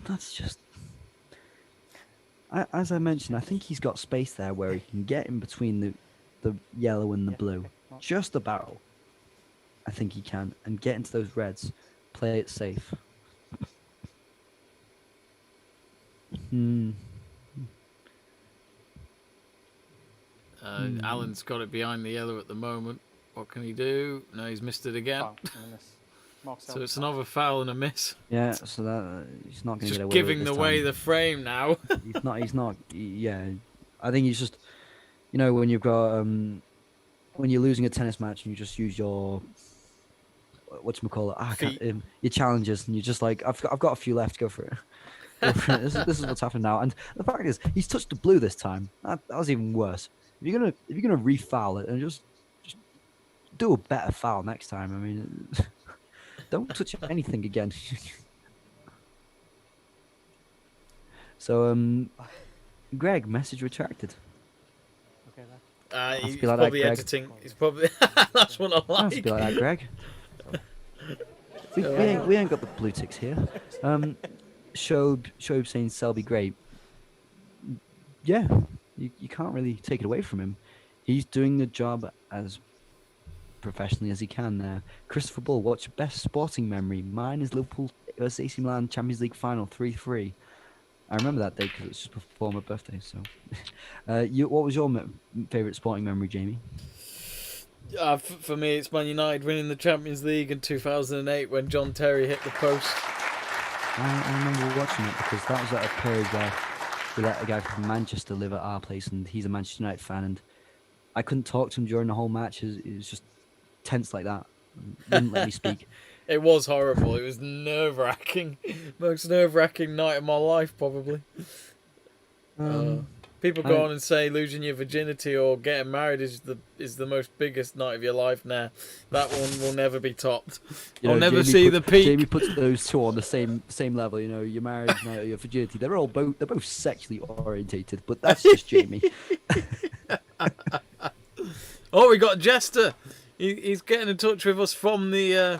That's just. As I mentioned, I think he's got space there where he can get in between the yellow and the blue. Mark. Just about. I think he can. And get into those reds. Play it safe. Alan's got it behind the yellow at the moment. What can he do? No, he's missed it again. Foul and a miss. Mark So Selby. it's another foul and a miss. Yeah, so that he's not going to Just get away giving with it this away time. the frame now. He's not. Yeah, I think he's just. You know, when you've got when you're losing a tennis match and you just use your whatchamacallit, your challenges, and you're just like, I've got a few left. Go for it. Go for it. This is what's happening now. And the fact is, he's touched the blue this time. That was even worse. If you're gonna refoul it and just do a better foul next time. I mean, don't touch anything again. So, Greg, message retracted. Okay, there. He's be like that, probably Greg. editing. He's probably. That's what I Has to like. be like that, Greg. We ain't got the blue ticks here. Shoaib saying Selby great. Yeah, you can't really take it away from him. He's doing the job as professionally as he can there. Christopher Bull, what's your best sporting memory? Mine is Liverpool versus AC Milan Champions League final 3-3. I remember that day because it was just before my birthday. So, what was your favourite sporting memory, Jamie? For me, it's Man United winning the Champions League in 2008 when John Terry hit the post. I remember watching it because that was at a period where we let a guy from Manchester live at our place, and he's a Manchester United fan, and I couldn't talk to him during the whole match. It was just tense like that. Wouldn't let me speak. It was horrible. It was nerve-wracking. Most nerve-wracking night of my life, probably. People go on and say losing your virginity or getting married is the most biggest night of your life. Now, that one will never be topped. I'll never Jamie see the peak. Jamie puts those two on the same level. You know, your marriage night or your virginity. They're both sexually orientated, but that's just Jamie. Oh, we got Jester. He's getting in touch with us from the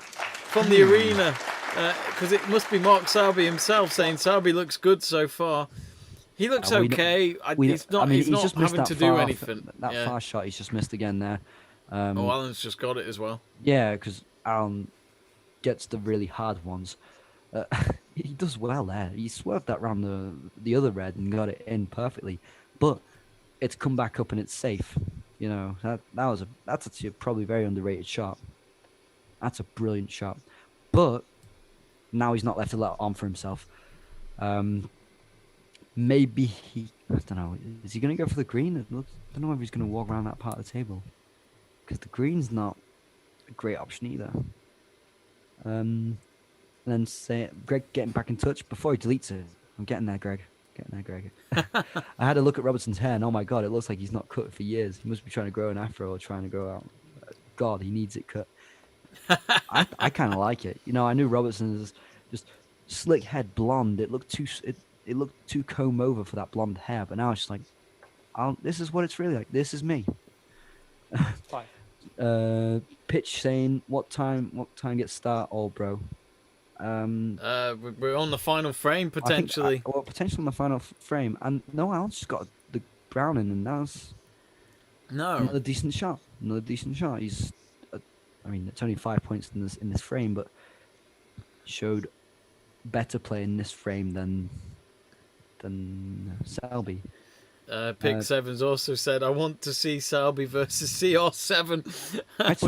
arena because it must be Mark Selby himself saying Selby looks good so far. He looks okay. He's not just missed having that to do far, anything. That far shot he's just missed again there. Alan's just got it as well. Yeah, because Alan gets the really hard ones. He does well there. He swerved that round the other red and got it in perfectly, but it's come back up and it's safe. You know, that's actually a probably very underrated shot. That's a brilliant shot, but now he's not left a lot on for himself. Maybe I don't know. Is he going to go for the green? I don't know if he's going to walk around that part of the table because the green's not a great option either. And then Greg getting back in touch before he deletes it. I'm getting there, Greg. I had a look at Robertson's hair, and oh my god, it looks like he's not cut for years. He must be trying to grow an afro or trying to grow out. God, he needs it cut. I kind of like it. You know, I knew Robertson is just slick head, blonde. It looked too comb over for that blonde hair, but now it's just like, this is what it's really like. This is me. 5. Pitch saying what time gets start, all bro. We're on the final frame potentially. Potentially on the final frame, and no, Alan's just got the brown in, and that's another decent shot. He's, I mean, it's only 5 points in this frame, but showed better play in this frame than Selby. Pick Sevens also said, "I want to see Selby versus CR7,"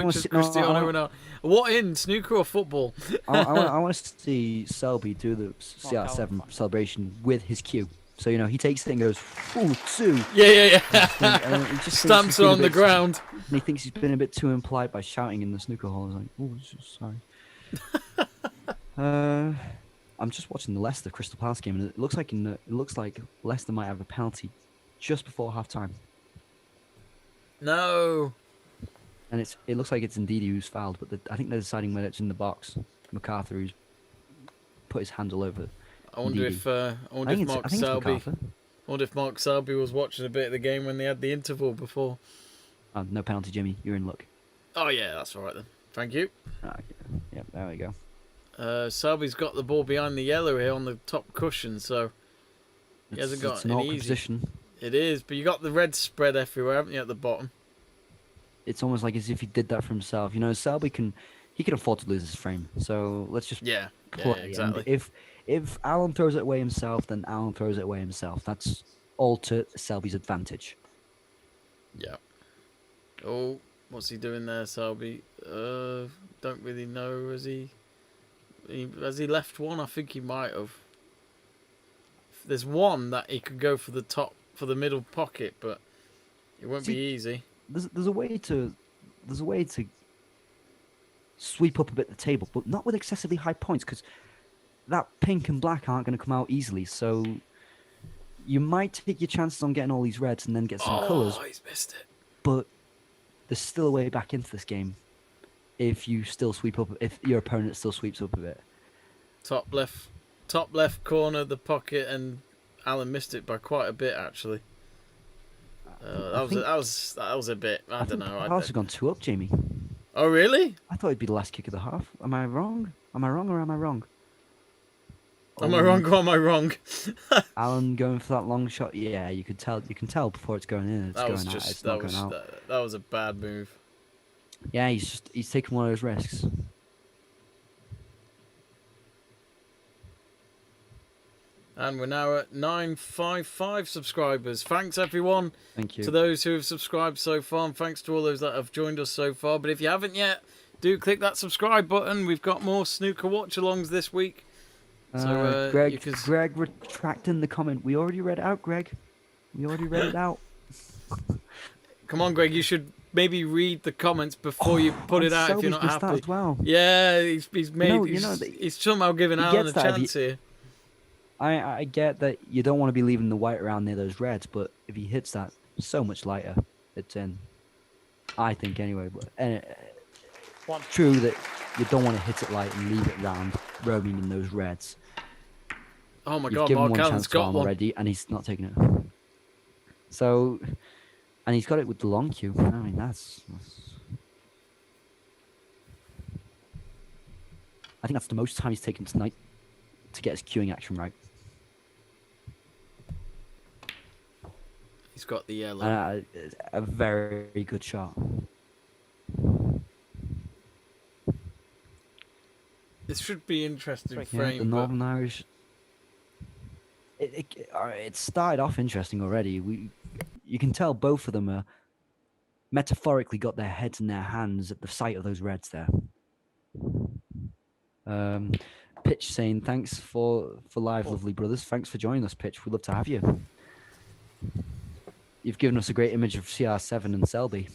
which is Cristiano Ronaldo. What in snooker or football? I want to see Selby do the CR7 celebration with his cue. So you know he takes it and goes, "Ooh, 2." Yeah. And he just Stamps it on the ground. And he thinks he's been a bit too impolite by shouting in the snooker hall. He's like, "Oh, sorry." I'm just watching the Leicester Crystal Palace game, and it looks like Leicester might have a penalty just before half time. No. And it looks like it's Ndidi who's fouled, but I think they're deciding whether it's in the box. MacArthur who's put his hand all over it. I wonder if Mark Selby was watching a bit of the game when they had the interval before. No penalty, Jimmy. You're in luck. Oh yeah, that's all right then. Thank you. Okay. Yep, there we go. Selby's got the ball behind the yellow here on the top cushion, so he hasn't got It's an any awkward easy. position. It is, but you got the red spread everywhere, haven't you, at the bottom? It's almost like as if he did that for himself. You know, Selby can afford to lose his frame. So let's just Yeah, play. exactly. And if Alan throws it away himself, then Alan throws it away himself. That's all to Selby's advantage. Yeah. Oh, what's he doing there, Selby? Don't really know. Has he left one? I think he might have. There's one that he could go for the middle pocket, but it won't be easy. There's a way to sweep up a bit the table, but not with excessively high points, because that pink and black aren't going to come out easily. So you might take your chances on getting all these reds and then get some colours. Oh, he's missed it. But there's still a way back into this game if you still sweep up, if your opponent still sweeps up a bit. Top left corner of the pocket, and Alan missed it by quite a bit actually. That was a bit. I don't know. I've also gone 2 up, Jamie. Oh really? I thought it'd be the last kick of the half. Am I wrong? Am I wrong or am I wrong? Am I wrong or am I wrong? Alan going for that long shot. Yeah, you can tell before it's going in. It's going out. It's not going out. That was a bad move. Yeah, he's taking one of those risks. And we're now at 955 subscribers. Thanks everyone. Thank you to those who have subscribed so far, and thanks to all those that have joined us so far. But if you haven't yet, do click that subscribe button. We've got more snooker watch-alongs this week. So, Greg retracting the comment. We already read it out, Greg. We already read it out. Come on, Greg. You should maybe read the comments before you put it out if you're not happy. That as well. Yeah, he's somehow giving Alan a chance here. I get that you don't want to be leaving the white around near those reds, but if he hits that so much lighter, it's in. I think anyway. But true that you don't want to hit it light and leave it round, roaming in those reds. Oh my You've God, given Mark one Allen's chance got one already, and he's not taking it. So, and he's got it with the long cue. I mean, that's I think that's the most time he's taken tonight to get his cueing action right. He's got the yellow. A very good shot. This should be interesting frame. Yeah, the Northern Irish. It started off interesting already. You can tell both of them are metaphorically got their heads in their hands at the sight of those reds there. Pitch saying thanks for live, lovely brothers. Thanks for joining us, Pitch. We'd love to have you. You've given us a great image of CR7 and Selby.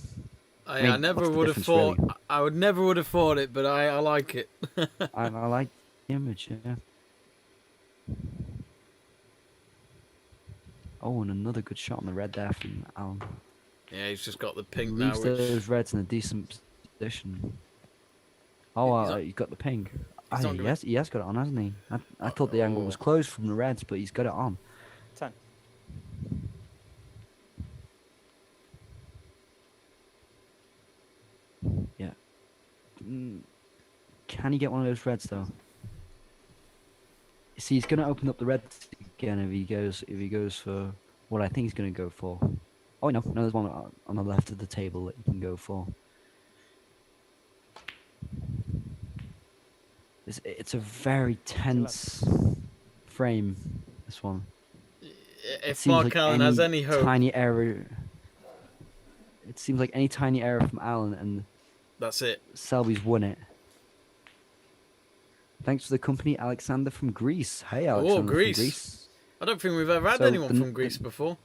I never would have thought. Really? I would never would have thought it, but I like it. I like the image. Yeah. Oh, and another good shot on the red there from Alan. Yeah, he's just got the pink now. Leaves those reds in a decent position. Oh, he's got the pink. He has got it on, hasn't he? I thought the angle was closed from the reds, but he's got it on. 10. Yeah. Can he get one of those reds though? See, he's going to open up the reds again if he goes for what I think he's going to go for. Oh no, there's one on the left of the table that he can go for. It's a very tense frame, this one. If Mark Allen has any hope. Tiny error. It seems like any tiny error from Allen and that's it. Selby's won it. Thanks for the company, Alexander from Greece. Hey, Alexander from Greece. I don't think we've ever had anyone from Greece before.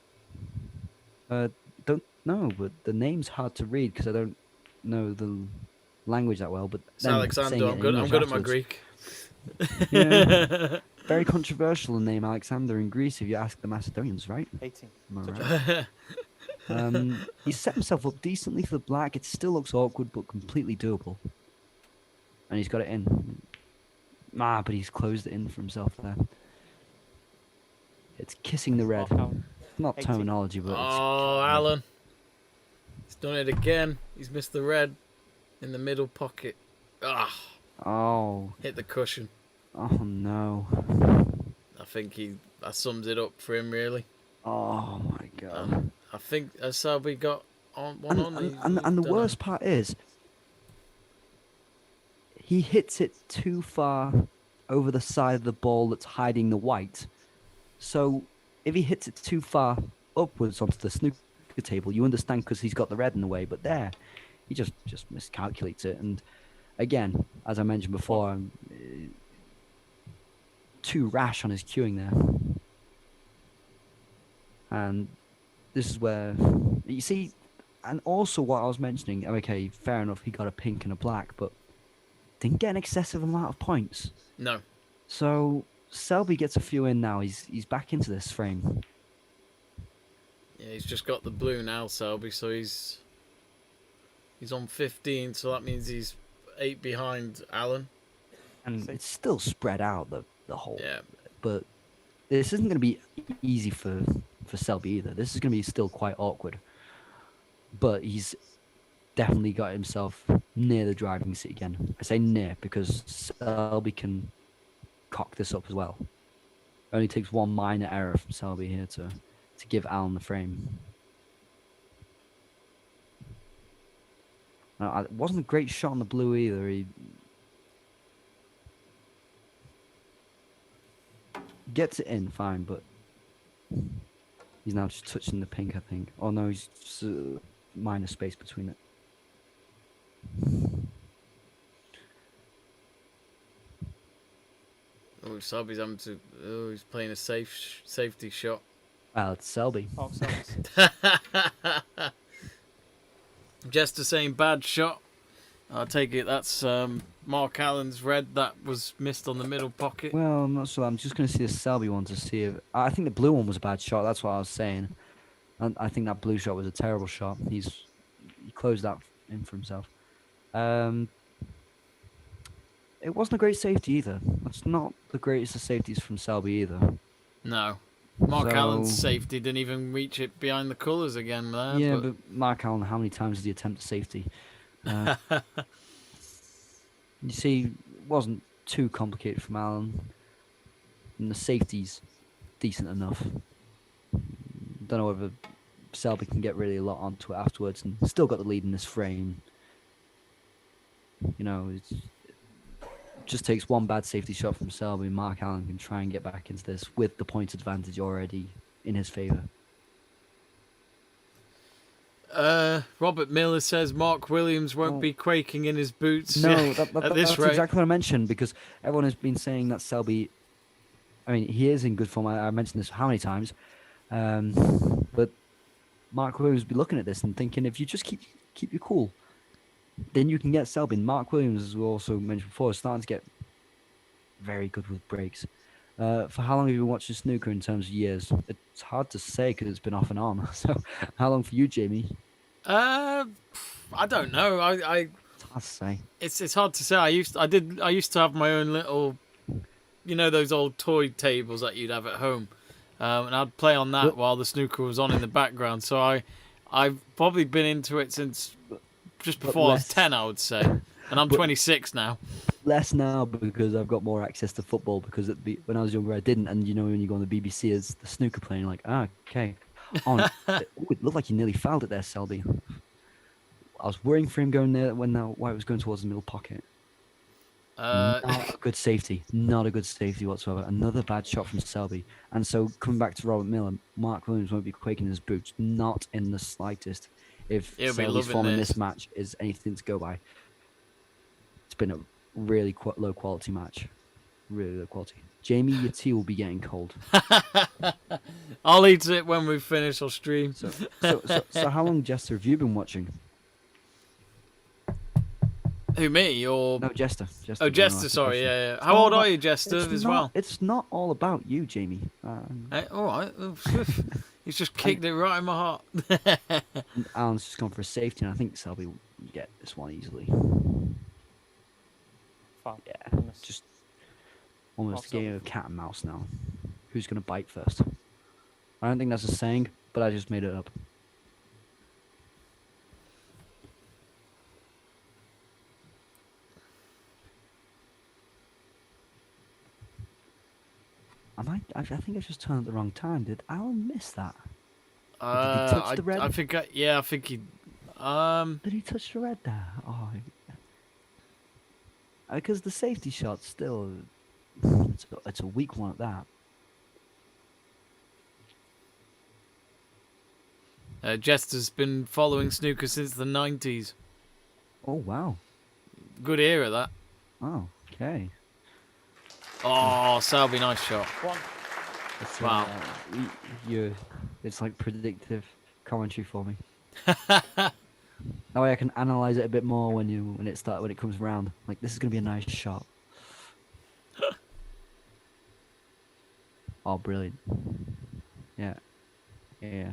Don't know, but the name's hard to read because I don't know the language that well. But it's Alexander. I'm good at my Greek. Yeah. Very controversial the name Alexander in Greece if you ask the Macedonians, right? 18. Am I right? He set himself up decently for the black. It still looks awkward, but completely doable. And he's got it in. But he's closed it in for himself there. It's kissing the red. Not 18. Terminology, but Alan. He's done it again. He's missed the red. in the middle pocket. Ah, Oh. hit the cushion. Oh no. I think that sums it up for him, really. Oh my god. I think Selby got one on. And the worst part is, he hits it too far over the side of the ball that's hiding the white. So if he hits it too far upwards onto the snooker table, you understand because he's got the red in the way. But there, he just miscalculates it. And again, as I mentioned before, I'm too rash on his cueing there. And this is where, you see, and also what I was mentioning, okay, fair enough, he got a pink and a black, but didn't get an excessive amount of points. No. So Selby gets a few in now. He's back into this frame. Yeah, he's just got the blue now, Selby, so he's on 15, so that means he's 8 behind Alan. And it's still spread out, the whole. Yeah. But this isn't going to be easy for Selby either. This is going to be still quite awkward. But he's definitely got himself near the driving seat again. I say near because Selby can cock this up as well. It only takes one minor error from Selby here to give Alan the frame. Now, it wasn't a great shot on the blue either. He gets it in fine, but he's now just touching the pink, I think. Oh no, he's just minor space between it. Oh, Selby's having to. Oh, he's playing a safety shot. Well, it's Selby. Mark Selby. Jester saying bad shot. I take it that's Mark Allen's red that was missed on the middle pocket. Well, I'm not sure. I'm just going to see the Selby one to see if... I think the blue one was a bad shot. That's what I was saying. And I think that blue shot was a terrible shot. He closed that in for himself. It wasn't a great safety either. That's not the greatest of safeties from Selby either. No. Mark Allen's safety didn't even reach it behind the colours again there. Yeah, but Mark Allen, how many times did he attempt a safety? You see, it wasn't too complicated from Allen. And the safety's decent enough. Don't know whether Selby can get really a lot onto it afterwards and still got the lead in this frame. You know, it just takes one bad safety shot from Selby. Mark Allen can try and get back into this with the point advantage already in his favour. Robert Miller says Mark Williams won't be quaking in his boots. No, that's that's exactly what I mentioned, because everyone has been saying that Selby, I mean, he is in good form. I mentioned this how many times. But Mark Williams will be looking at this and thinking, if you just keep your cool, then you can get Selby. Mark Williams, as we also mentioned before, is starting to get very good with breaks. For how long have you been watching snooker in terms of years? It's hard to say because it's been off and on. So, how long for you, Jamie? I don't know. I'd say it's hard to say. I used to have my own little, you know, those old toy tables that you'd have at home, and I'd play on that while the snooker was on in the background. So I've probably been into it since just before I was 10, I would say, and I'm 26 now. Less now because I've got more access to football, because when I was younger I didn't, and you know, when you go on the BBC as the snooker playing, like, okay. It looked like he nearly fouled it there, Selby. I was worrying for him going there when white was going towards the middle pocket. Not a good safety. Not a good safety whatsoever. Another bad shot from Selby. And so, coming back to Robert Miller, Mark Williams won't be quaking his boots. Not in the slightest. If Selby's form in this match is anything to go by. It's been a really low quality match. Really low quality. Jamie, your tea will be getting cold. I'll eat it when we finish our stream. So how long, Jester, have you been watching? Who, me or no, Jester? Oh, Jester. Sorry, yeah. How old are you, Jester? As well. It's not all about you, Jamie. All right. He's just kicked it right in my heart. Alan's just gone for a safety, and I think Selby will get this one easily. Yeah, just almost a game of cat and mouse now. Who's going to bite first? I don't think that's a saying, but I just made it up. I think I just turned at the wrong time. Did Alan miss that? Or did he touch the red? I think I think he. Did he touch the red there? Oh, because the safety shot still, it's a weak one at that. Jester's been following snooker since the 90s. Oh wow. Good era, that. Oh, okay. Oh, Selby, nice shot. It's, Wow. It's like predictive commentary for me. That way I can analyze it a bit more when it comes around. Like, this is gonna be a nice shot. Oh, brilliant. Yeah. Yeah.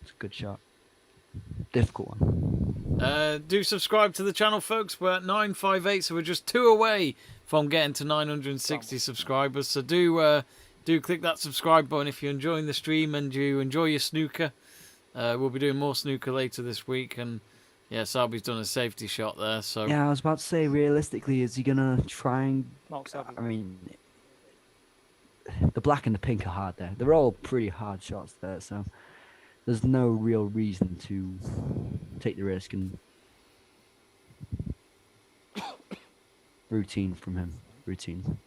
It's a good shot. Difficult one. Do subscribe to the channel, folks. We're at 958, so we're just 2 away from getting to 960 subscribers. So do click that subscribe button if you're enjoying the stream and you enjoy your snooker. We'll be doing more snooker later this week, and yeah, Selby's done a safety shot there. So yeah, I was about to say, realistically, is he gonna try and? Mark Selby. I mean, the black and the pink are hard there. They're all pretty hard shots there, so there's no real reason to take the risk and routine from him. Routine.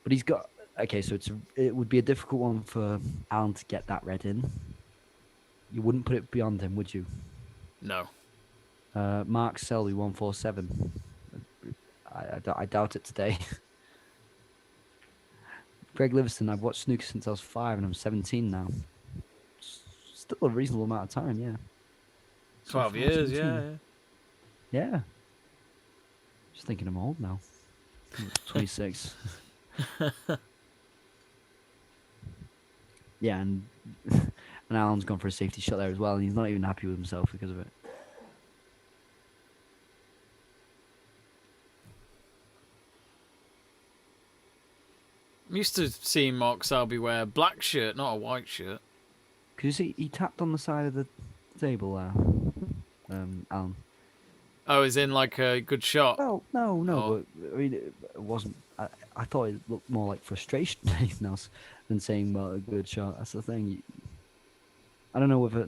But he's got okay, so it would be a difficult one for Alan to get that red in. You wouldn't put it beyond him, would you? no. Mark Selby 147. I doubt it today. Greg Livingston, I've watched snooker since I was 5 and I'm 17 now. Still a reasonable amount of time, yeah. 12 years, 17. Yeah. Just thinking I'm old now. 26. Yeah, and Alan's gone for a safety shot there as well, and he's not even happy with himself because of it. I'm used to seeing Mark Selby wear a black shirt, not a white shirt. Because you see, he tapped on the side of the table there, Alan. Oh, is in like a good shot? Well, no, Oh. but I mean, it wasn't. I thought it looked more like frustration than anything else than saying, well, a good shot. That's the thing. I don't know whether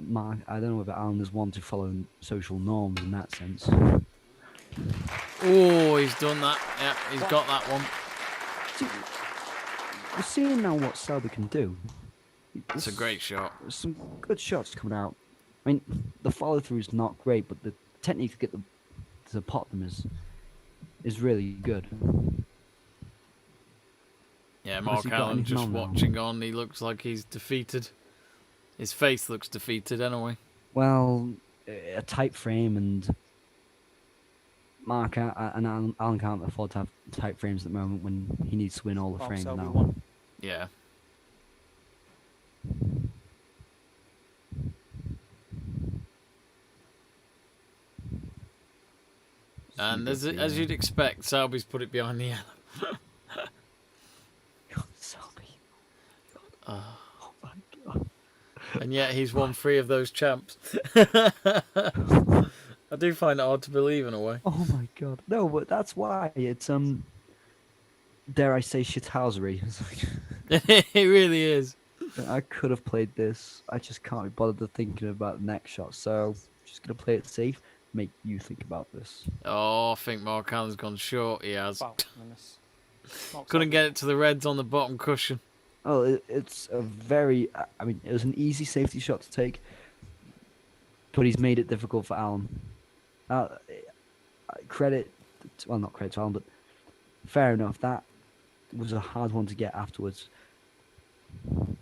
Alan is one to follow social norms in that sense. Oh, he's done that. Yeah, he's got that one. See, we're seeing now what Selby can do. That's a great shot. There's some good shots coming out. I mean, the follow through is not great, but the technique to get to pot them is really good. Yeah, What has Mark he got in Allen his just mouth now? watching on. He looks like he's defeated. His face looks defeated anyway. Well, a tight frame and Mark and Alan can't afford to have tight frames at the moment when he needs to win all the Mark frames Selby now. won. Yeah. And as you'd expect, Selby's put it behind the yellow. Selby. Oh my god. And yet he's won 3 of those champs. I do find it hard to believe in a way. Oh my god. No, but that's why it's dare I say shithousery. It's like, It really is. I could have played this. I just can't be bothered to thinking about the next shot. So just gonna play it safe. Make you think about this. Oh, I think Mark Allen's gone short. He has. Wow, and this. Mark Couldn't Selby. get it to the reds on the bottom cushion. Oh, it's a very. I mean, it was an easy safety shot to take, but he's made it difficult for Alan. Credit, well, not credit to Alan, but fair enough. That was a hard one to get afterwards. It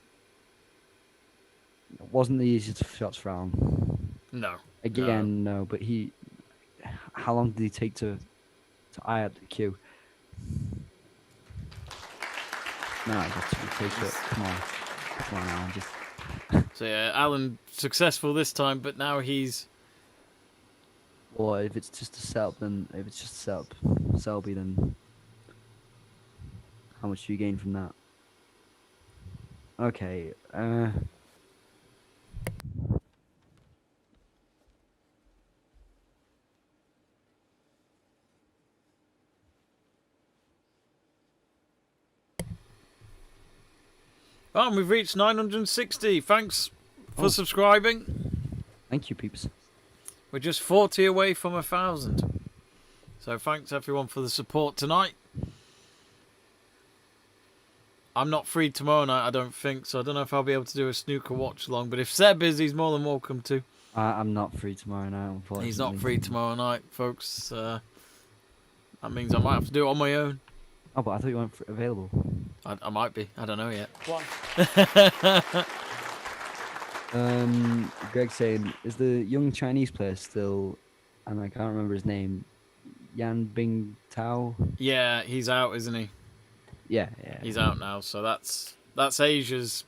wasn't the easiest of shots for Alan. No. Again, no, but he. How long did he take to eye out the cue? No, just to take it. Come on, Alan. Just. So yeah, Alan successful this time, but now he's. Or if it's just a setup, then if it's just a setup, Selby, then how much do you gain from that? Okay. Oh, and we've reached 960. Thanks for subscribing. Thank you, peeps. We're just 40 away from 1,000. So thanks everyone for the support tonight. I'm not free tomorrow night, I don't think, so I don't know if I'll be able to do a snooker watch along. But if Seb is, he's more than welcome to. I'm not free tomorrow night, unfortunately. He's not free tomorrow night, folks. That means I might have to do it on my own. Oh, but I thought you weren't available. I might be. I don't know yet. Greg saying, is the young Chinese player still, and I can't remember his name, Yan Bing Tao? Yeah, he's out, isn't he? Yeah. He's out now, so that's Asia's.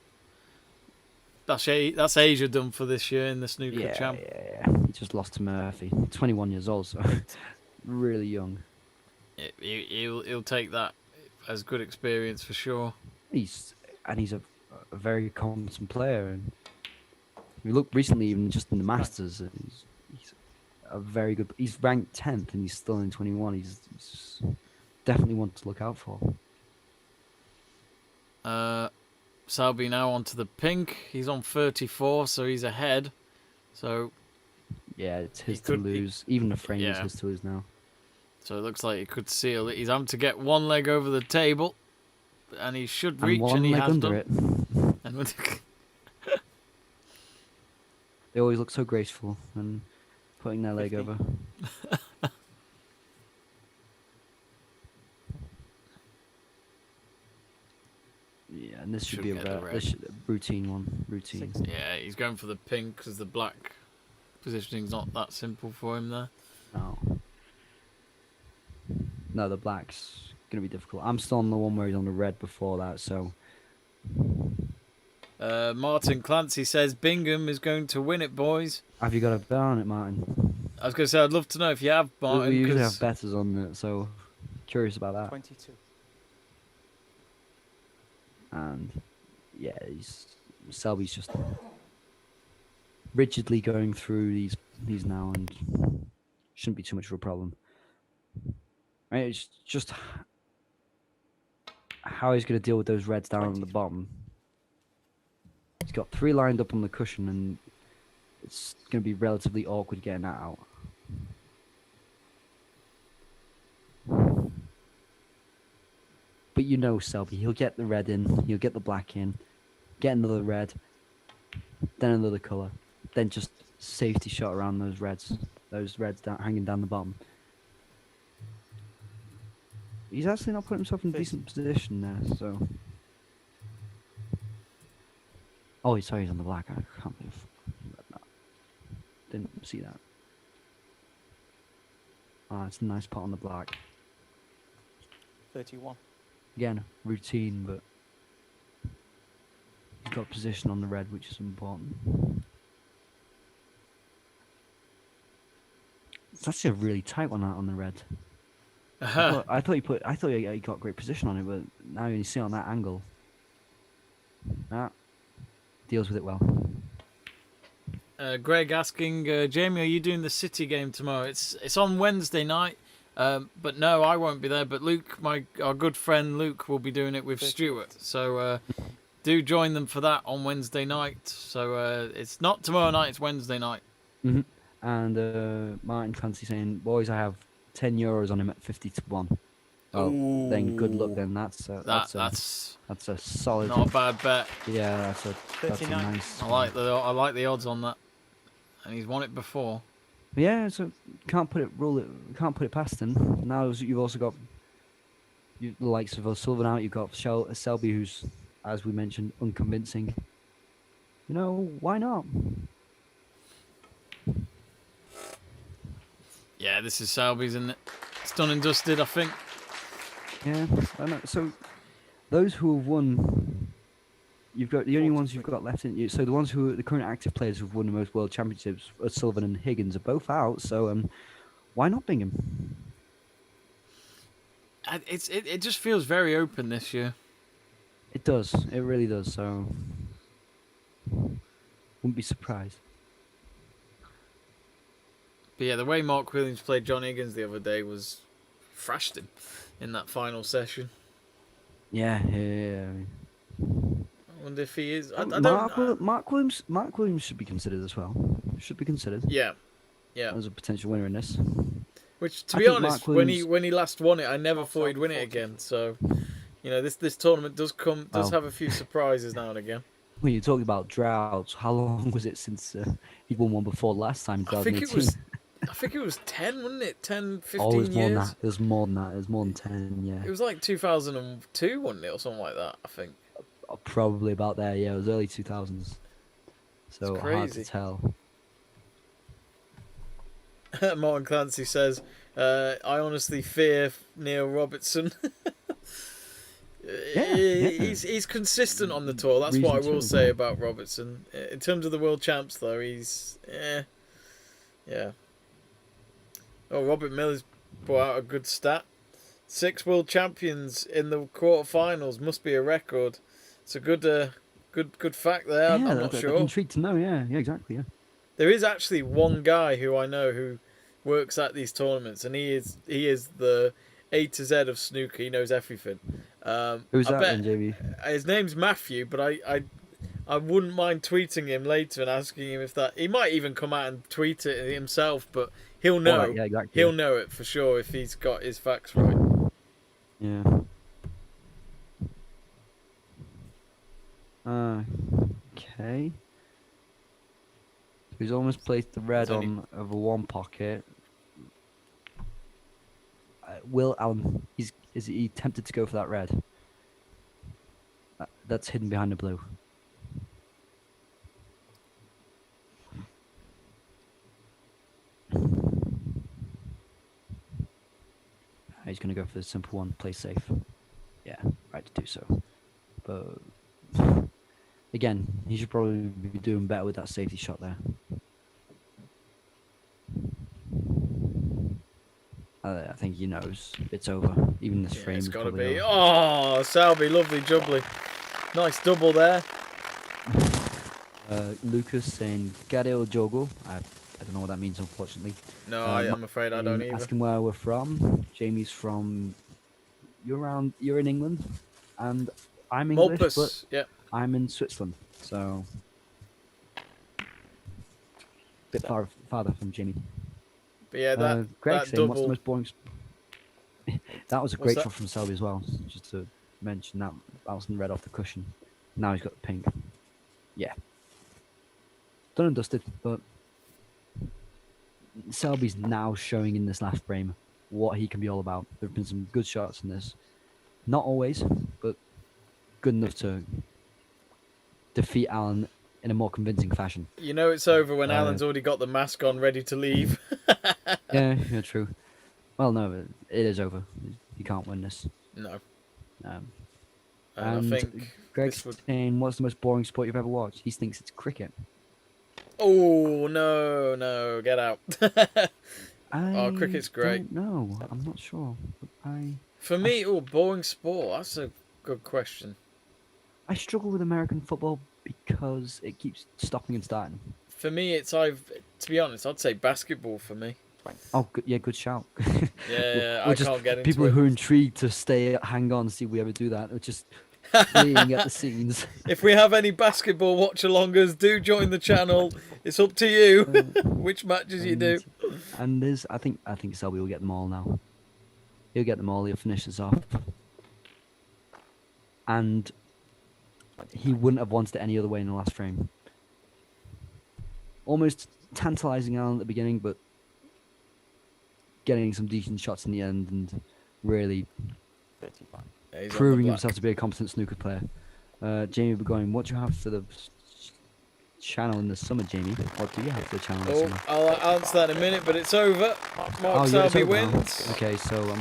That's Asia done for this year in the snooker champ. Yeah. He just lost to Murphy. 21 years old, so really young. He'll take that as good experience for sure. He's a very competent player, and we looked recently even just in the Masters. He's a very good. He's ranked 10th, and he's still in 21. He's definitely one to look out for. Selby now onto the pink. He's on 34, so he's ahead. So yeah, it's his to lose. Even the frame is his to lose now. So it looks like he could seal it. He's having to get one leg over the table, and he should reach, and he has done. It. They always look so graceful and putting their leg over. Yeah, and this should be a routine one. Routine. Yeah, he's going for the pink because the black positioning's not that simple for him there. No, the black's going to be difficult. I'm still on the one where he's on the red before that, so... Martin Clancy says Bingham is going to win it, boys. Have you got a bet on it, Martin? I was going to say, I'd love to know if you have, Martin. We usually have betters on it, so curious about that. 22. And, yeah, Selby's just rigidly going through these now, and shouldn't be too much of a problem. Right, it's just how he's going to deal with those reds down on the bottom. He's got 3 lined up on the cushion, and it's going to be relatively awkward getting that out. But you know Selby, he'll get the red in, he'll get the black in, get another red, then another colour, then just safety shot around those reds hanging down the bottom. He's actually not putting himself in a decent position there, so... Oh, sorry, he's on the black. I can't believe that. Didn't see that. It's a nice pot on the black. 31. Again, routine, but he's got position on the red, which is important. It's actually a really tight one out on the red. I thought he got great position on it, but now you see on that angle. Deals with it well. Greg asking, Jamie, are you doing the City game tomorrow? It's on Wednesday night, but no, I won't be there. But Luke, our good friend Luke, will be doing it with Stuart. So do join them for that on Wednesday night. So it's not tomorrow night; it's Wednesday night. Mm-hmm. And Martin Clancy saying, "Boys, I have €10 on him at 50-1." Oh, then good luck. Then that's a solid. Not a bad bet. Yeah, that's a nice. I like the odds on that, and he's won it before. Yeah, so can't put it past him. Now you've also got the likes of O'Sullivan out. You've got Selby, who's, as we mentioned, unconvincing. You know, why not? Yeah, this is Selby's, isn't it? It's done and dusted, I think. Yeah, I know. So those who have won, you've got the only ones you've got left in you. So the ones who are the current active players who've won the most world championships, Sullivan and Higgins, are both out. So why not Bingham? It just feels very open this year. It does. It really does. So wouldn't be surprised. But yeah, the way Mark Williams played John Higgins the other day was thrashed him in that final session. Yeah. wonder if he is. I don't. Mark Williams should be considered as well. Should be considered. Yeah. As a potential winner in this. Which, to be honest, when he last won it, I never thought he'd win it again. So, this tournament does have a few surprises now and again. When you're talking about droughts, how long was it since he won one before last time? I think it was 10, wasn't it? 10, 15 it was years. More than that. It was more than that. It was more than 10. Yeah. It was like 2002, wasn't it, or something like that? I think. Probably about there. Yeah, it was early 2000s. So hard to tell. Martin Clancy says, "I honestly fear Neil Robertson." He's consistent on the tour. That's what I will say about Robertson. In terms of the world champs, though, he's yeah. Oh, Robert Miller's brought out a good stat. 6 world champions in the quarterfinals must be a record. It's a good fact there. I'm not sure. I'm intrigued to know. Yeah, exactly. Yeah. There is actually one guy who I know who works at these tournaments, and he is the A to Z of snooker. He knows everything. Who's that then, Jamie? His name's Matthew, but I wouldn't mind tweeting him later and asking him if that. He might even come out and tweet it himself, but he'll know. Yeah, exactly. He'll know it for sure if he's got his facts right. Yeah. Okay. He's almost placed the red on over one pocket. Will Allen, is he tempted to go for that red? That's hidden behind the blue. He's going to go for the simple one, play safe. Yeah, right to do so. But again, he should probably be doing better with that safety shot there. I think he knows it's over. Even this frame. It's got to be. Over. Oh, Selby, lovely jubbly. Nice double there. Lucas saying Gadeo Jogo. I don't know what that means, unfortunately. No, I'm afraid I don't either. Asking where we're from. Jamie's from. You're in England, and I'm English, Malpas, but I'm in Switzerland, so a bit farther from Jamie. But yeah, Greg that saying, double. What's the most boring? That was a great shot from Selby as well. Just to mention that bouncing red off the cushion. Now he's got the pink. Yeah, done and dusted. But Selby's now showing in this last frame what he can be all about. There have been some good shots in this. Not always, but good enough to defeat Allen in a more convincing fashion. You know it's over when Allen's already got the mask on, ready to leave. yeah, true. Well, no, it is over. You can't win this. No. And I think Greg's saying, what's the most boring sport you've ever watched? He thinks it's cricket. Oh, no, get out. Cricket's great. No, I'm not sure. For me, boring sport. That's a good question. I struggle with American football because it keeps stopping and starting. For me, to be honest, I'd say basketball for me. Oh, good shout. Yeah, I can't get into people it. Who are intrigued to hang on, see if we ever do that. We're just fleeing at the scenes. If we have any basketball watch-alongers, do join the channel. It's up to you which matches you do. And I think Selby will get them all now. He'll get them all. He'll finish this off. And he wouldn't have wanted it any other way in the last frame. Almost tantalising Allen at the beginning, but getting some decent shots in the end and really proving himself to be a competent snooker player. Jamie Burgoyne, what do you have for the channel in the summer, Jamie? What do you have for the channel in the summer? I'll answer that in a minute, but it's over. Mark Selby wins. Okay, so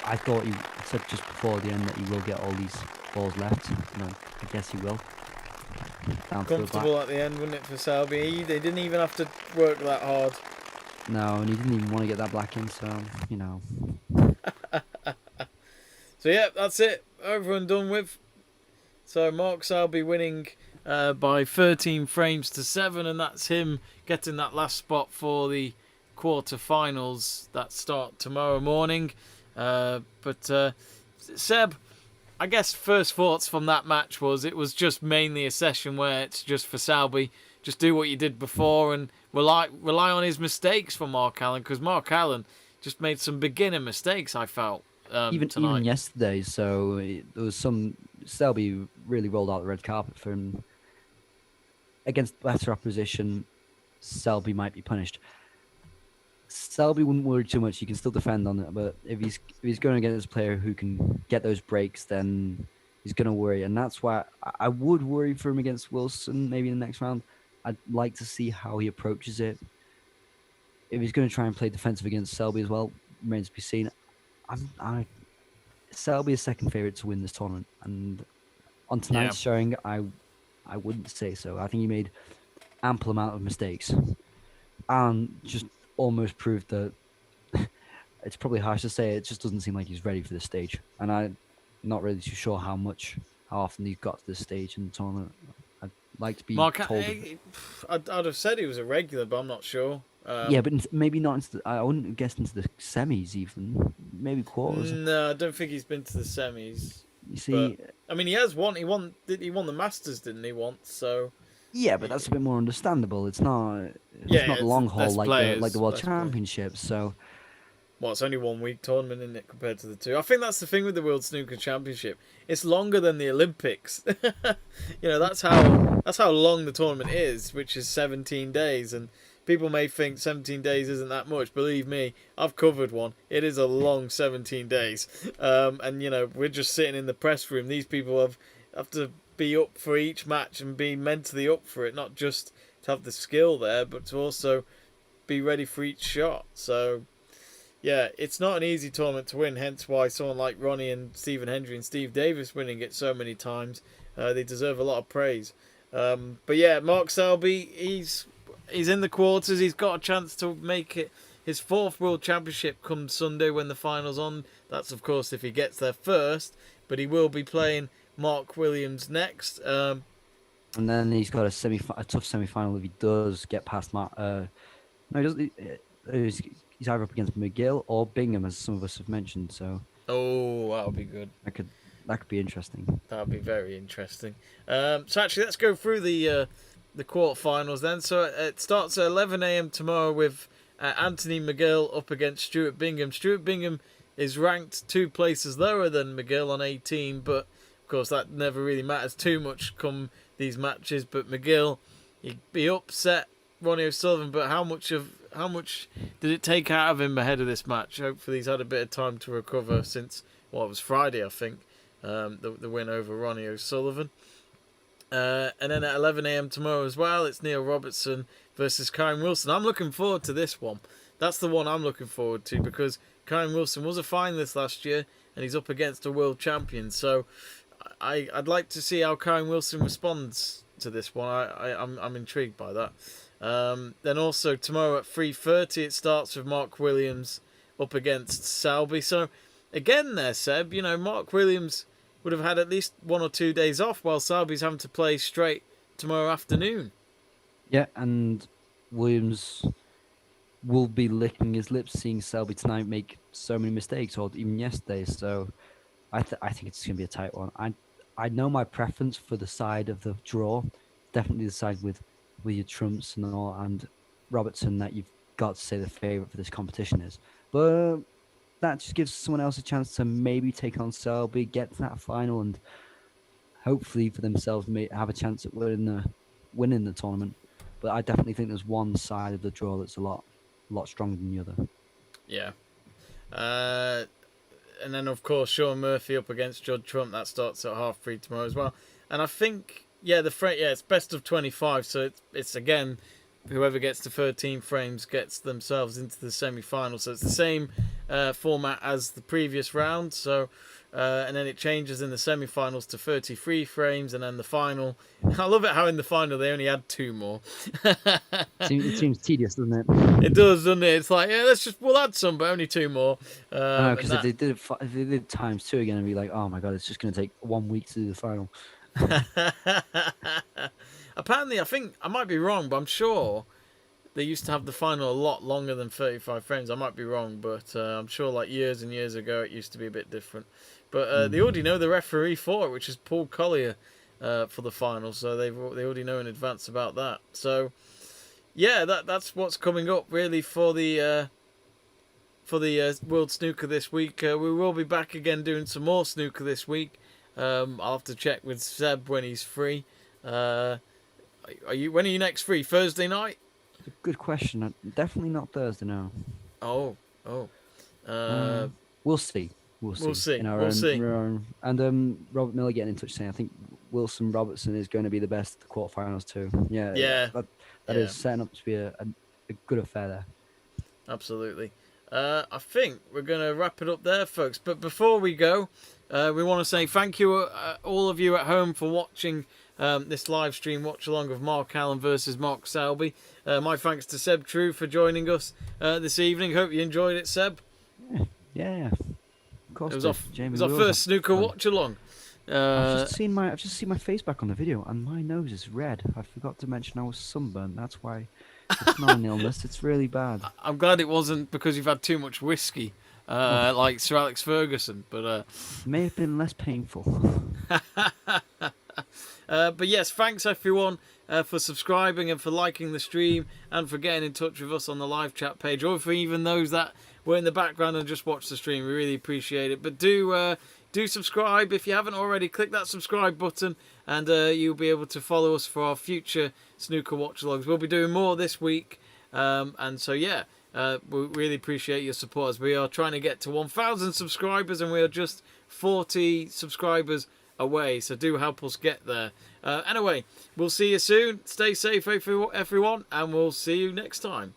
I thought you said just before the end that he will get all these balls left. No, I guess he will. Comfortable at the end, wouldn't it, for Selby? They didn't even have to work that hard. No, and he didn't even want to get that black in, so, you know. So, yeah, that's it. Over and done with. So, Mark Selby winning by 13 frames to 7, and that's him getting that last spot for the quarter-finals that start tomorrow morning. But Seb, I guess first thoughts from that match was it was just mainly a session where it's just for Selby, just do what you did before and rely on his mistakes for Mark Allen, because Mark Allen just made some beginner mistakes, I felt, Even tonight. yesterday, so there was some Selby really rolled out the red carpet for him against better opposition. Selby might be punished. Selby wouldn't worry too much. He can still defend on it, but if he's going against a player who can get those breaks, then he's going to worry, and that's why I would worry for him against Wilson maybe in the next round. I'd like to see how he approaches it. If he's going to try and play defensive against Selby as well, remains to be seen. Selby is second favorite to win this tournament, and on tonight's showing, I wouldn't say so. I think he made ample amount of mistakes, and just almost proved that it's probably harsh to say, it just doesn't seem like he's ready for this stage. And I'm not really too sure how often he's got to this stage in the tournament. I'd like to be Mark, told. I'd have said he was a regular, but I'm not sure. Yeah, but maybe not into I wouldn't have guessed into the semis even. Maybe quarters. No, I don't think he's been to the semis. You see, but, I mean, he has won. He won the Masters, didn't he? Once, so. Yeah, but that's a bit more understandable. It's not. It's not the long haul like the World Championship. So. Well, it's only 1 week tournament, isn't it, compared to the two? I think that's the thing with the World Snooker Championship. It's longer than the Olympics. That's how long the tournament is, which is 17 days. And people may think 17 days isn't that much. Believe me, I've covered one. It is a long 17 days. And we're just sitting in the press room. These people have to be up for each match and be mentally up for it, not just to have the skill there, but to also be ready for each shot. So, yeah, it's not an easy tournament to win, hence why someone like Ronnie and Stephen Hendry and Steve Davis winning it so many times, they deserve a lot of praise. But yeah, Mark Selby, he's in the quarters. He's got a chance to make it his 4th World Championship come Sunday when the final's on. That's, of course, if he gets there first, but he will be playing Mark Williams next. And then he's got a tough semi-final if he does get past Mark. No, he doesn't. He's either up against McGill or Bingham, as some of us have mentioned. So. Oh, that would be good. That could be interesting. That would be very interesting. So actually, let's go through the quarterfinals then. So it starts at 11 a.m. tomorrow with Anthony McGill up against Stuart Bingham. Stuart Bingham is ranked 2 places lower than McGill on 18, but of course that never really matters too much come these matches. But McGill, he upset Ronnie O'Sullivan, but how much did it take out of him ahead of this match? Hopefully he's had a bit of time to recover since it was Friday, I think, the win over Ronnie O'Sullivan. And then at 11 a.m. tomorrow as well, it's Neil Robertson versus Karen Wilson. I'm looking forward to this one. That's the one I'm looking forward to, because Karen Wilson was a finalist last year and he's up against a world champion. So I'd like to see how Karen Wilson responds to this one. I'm intrigued by that. Then also tomorrow at 3:30 it starts with Mark Williams up against Selby. So again there, Seb, Mark Williams would have had at least 1 or 2 days off while Selby's having to play straight tomorrow afternoon. Yeah, and Williams will be licking his lips seeing Selby tonight make so many mistakes, or even yesterday. So I think it's going to be a tight one. I know my preference for the side of the draw, definitely the side with your trumps and all, and Robertson, that you've got to say the favourite for this competition is. But that just gives someone else a chance to maybe take on Selby, get to that final, and hopefully for themselves have a chance at winning the tournament. But I definitely think there's one side of the draw that's a lot stronger than the other. Yeah. And then, of course, Sean Murphy up against Judd Trump. That starts at 3:30 tomorrow as well. And I think, it's best of 25. So it's again, whoever gets to 13 frames gets themselves into the semi-final. So it's the same format as the previous round. So and then it changes in the semi-finals to 33 frames, and then the final. I love it how in the final they only add 2 more. It seems tedious, doesn't it? It does, doesn't it? It's like, we'll add some, but only 2 more. Because if they did times 2 again, it'd be like, oh my god, it's just going to take 1 week to do the final. Apparently, I think I might be wrong, but I'm sure they used to have the final a lot longer than 35 frames. I might be wrong, but I'm sure like years and years ago it used to be a bit different. But they already know the referee for it, which is Paul Collier for the final, so they already know in advance about that. So yeah, that's what's coming up really for the World Snooker this week. We will be back again doing some more snooker this week. I'll have to check with Seb when he's free. When are you next free? Thursday night? Good question. Definitely not Thursday, no. Oh. We'll see. We'll see. We'll see. And Robert Miller getting in touch saying I think Wilson Robertson is going to be the best at the quarterfinals too. Yeah. That is setting up to be a good affair there. Absolutely. I think we're going to wrap it up there, folks. But before we go, we want to say thank you, all of you at home, for watching this live stream watch along of Mark Allen versus Mark Selby. My thanks to Seb True for joining us this evening. Hope you enjoyed it, Seb. Yeah. Of course. It was our first snooker watch along. I've just seen my face back on the video, and my nose is red. I forgot to mention I was sunburned. That's why it's not an illness. It's really bad. I'm glad it wasn't because you've had too much whiskey, like Sir Alex Ferguson. But may have been less painful. But yes, thanks everyone for subscribing and for liking the stream and for getting in touch with us on the live chat page, or for even those that were in the background and just watched the stream. We really appreciate it. But do subscribe if you haven't already. Click that subscribe button, and you'll be able to follow us for our future snooker watch-alongs. We'll be doing more this week, and so yeah, we really appreciate your support as we are trying to get to 1,000 subscribers, and we are just 40 subscribers away, so do help us get there. Anyway, we'll see you soon. Stay safe, everyone, and we'll see you next time.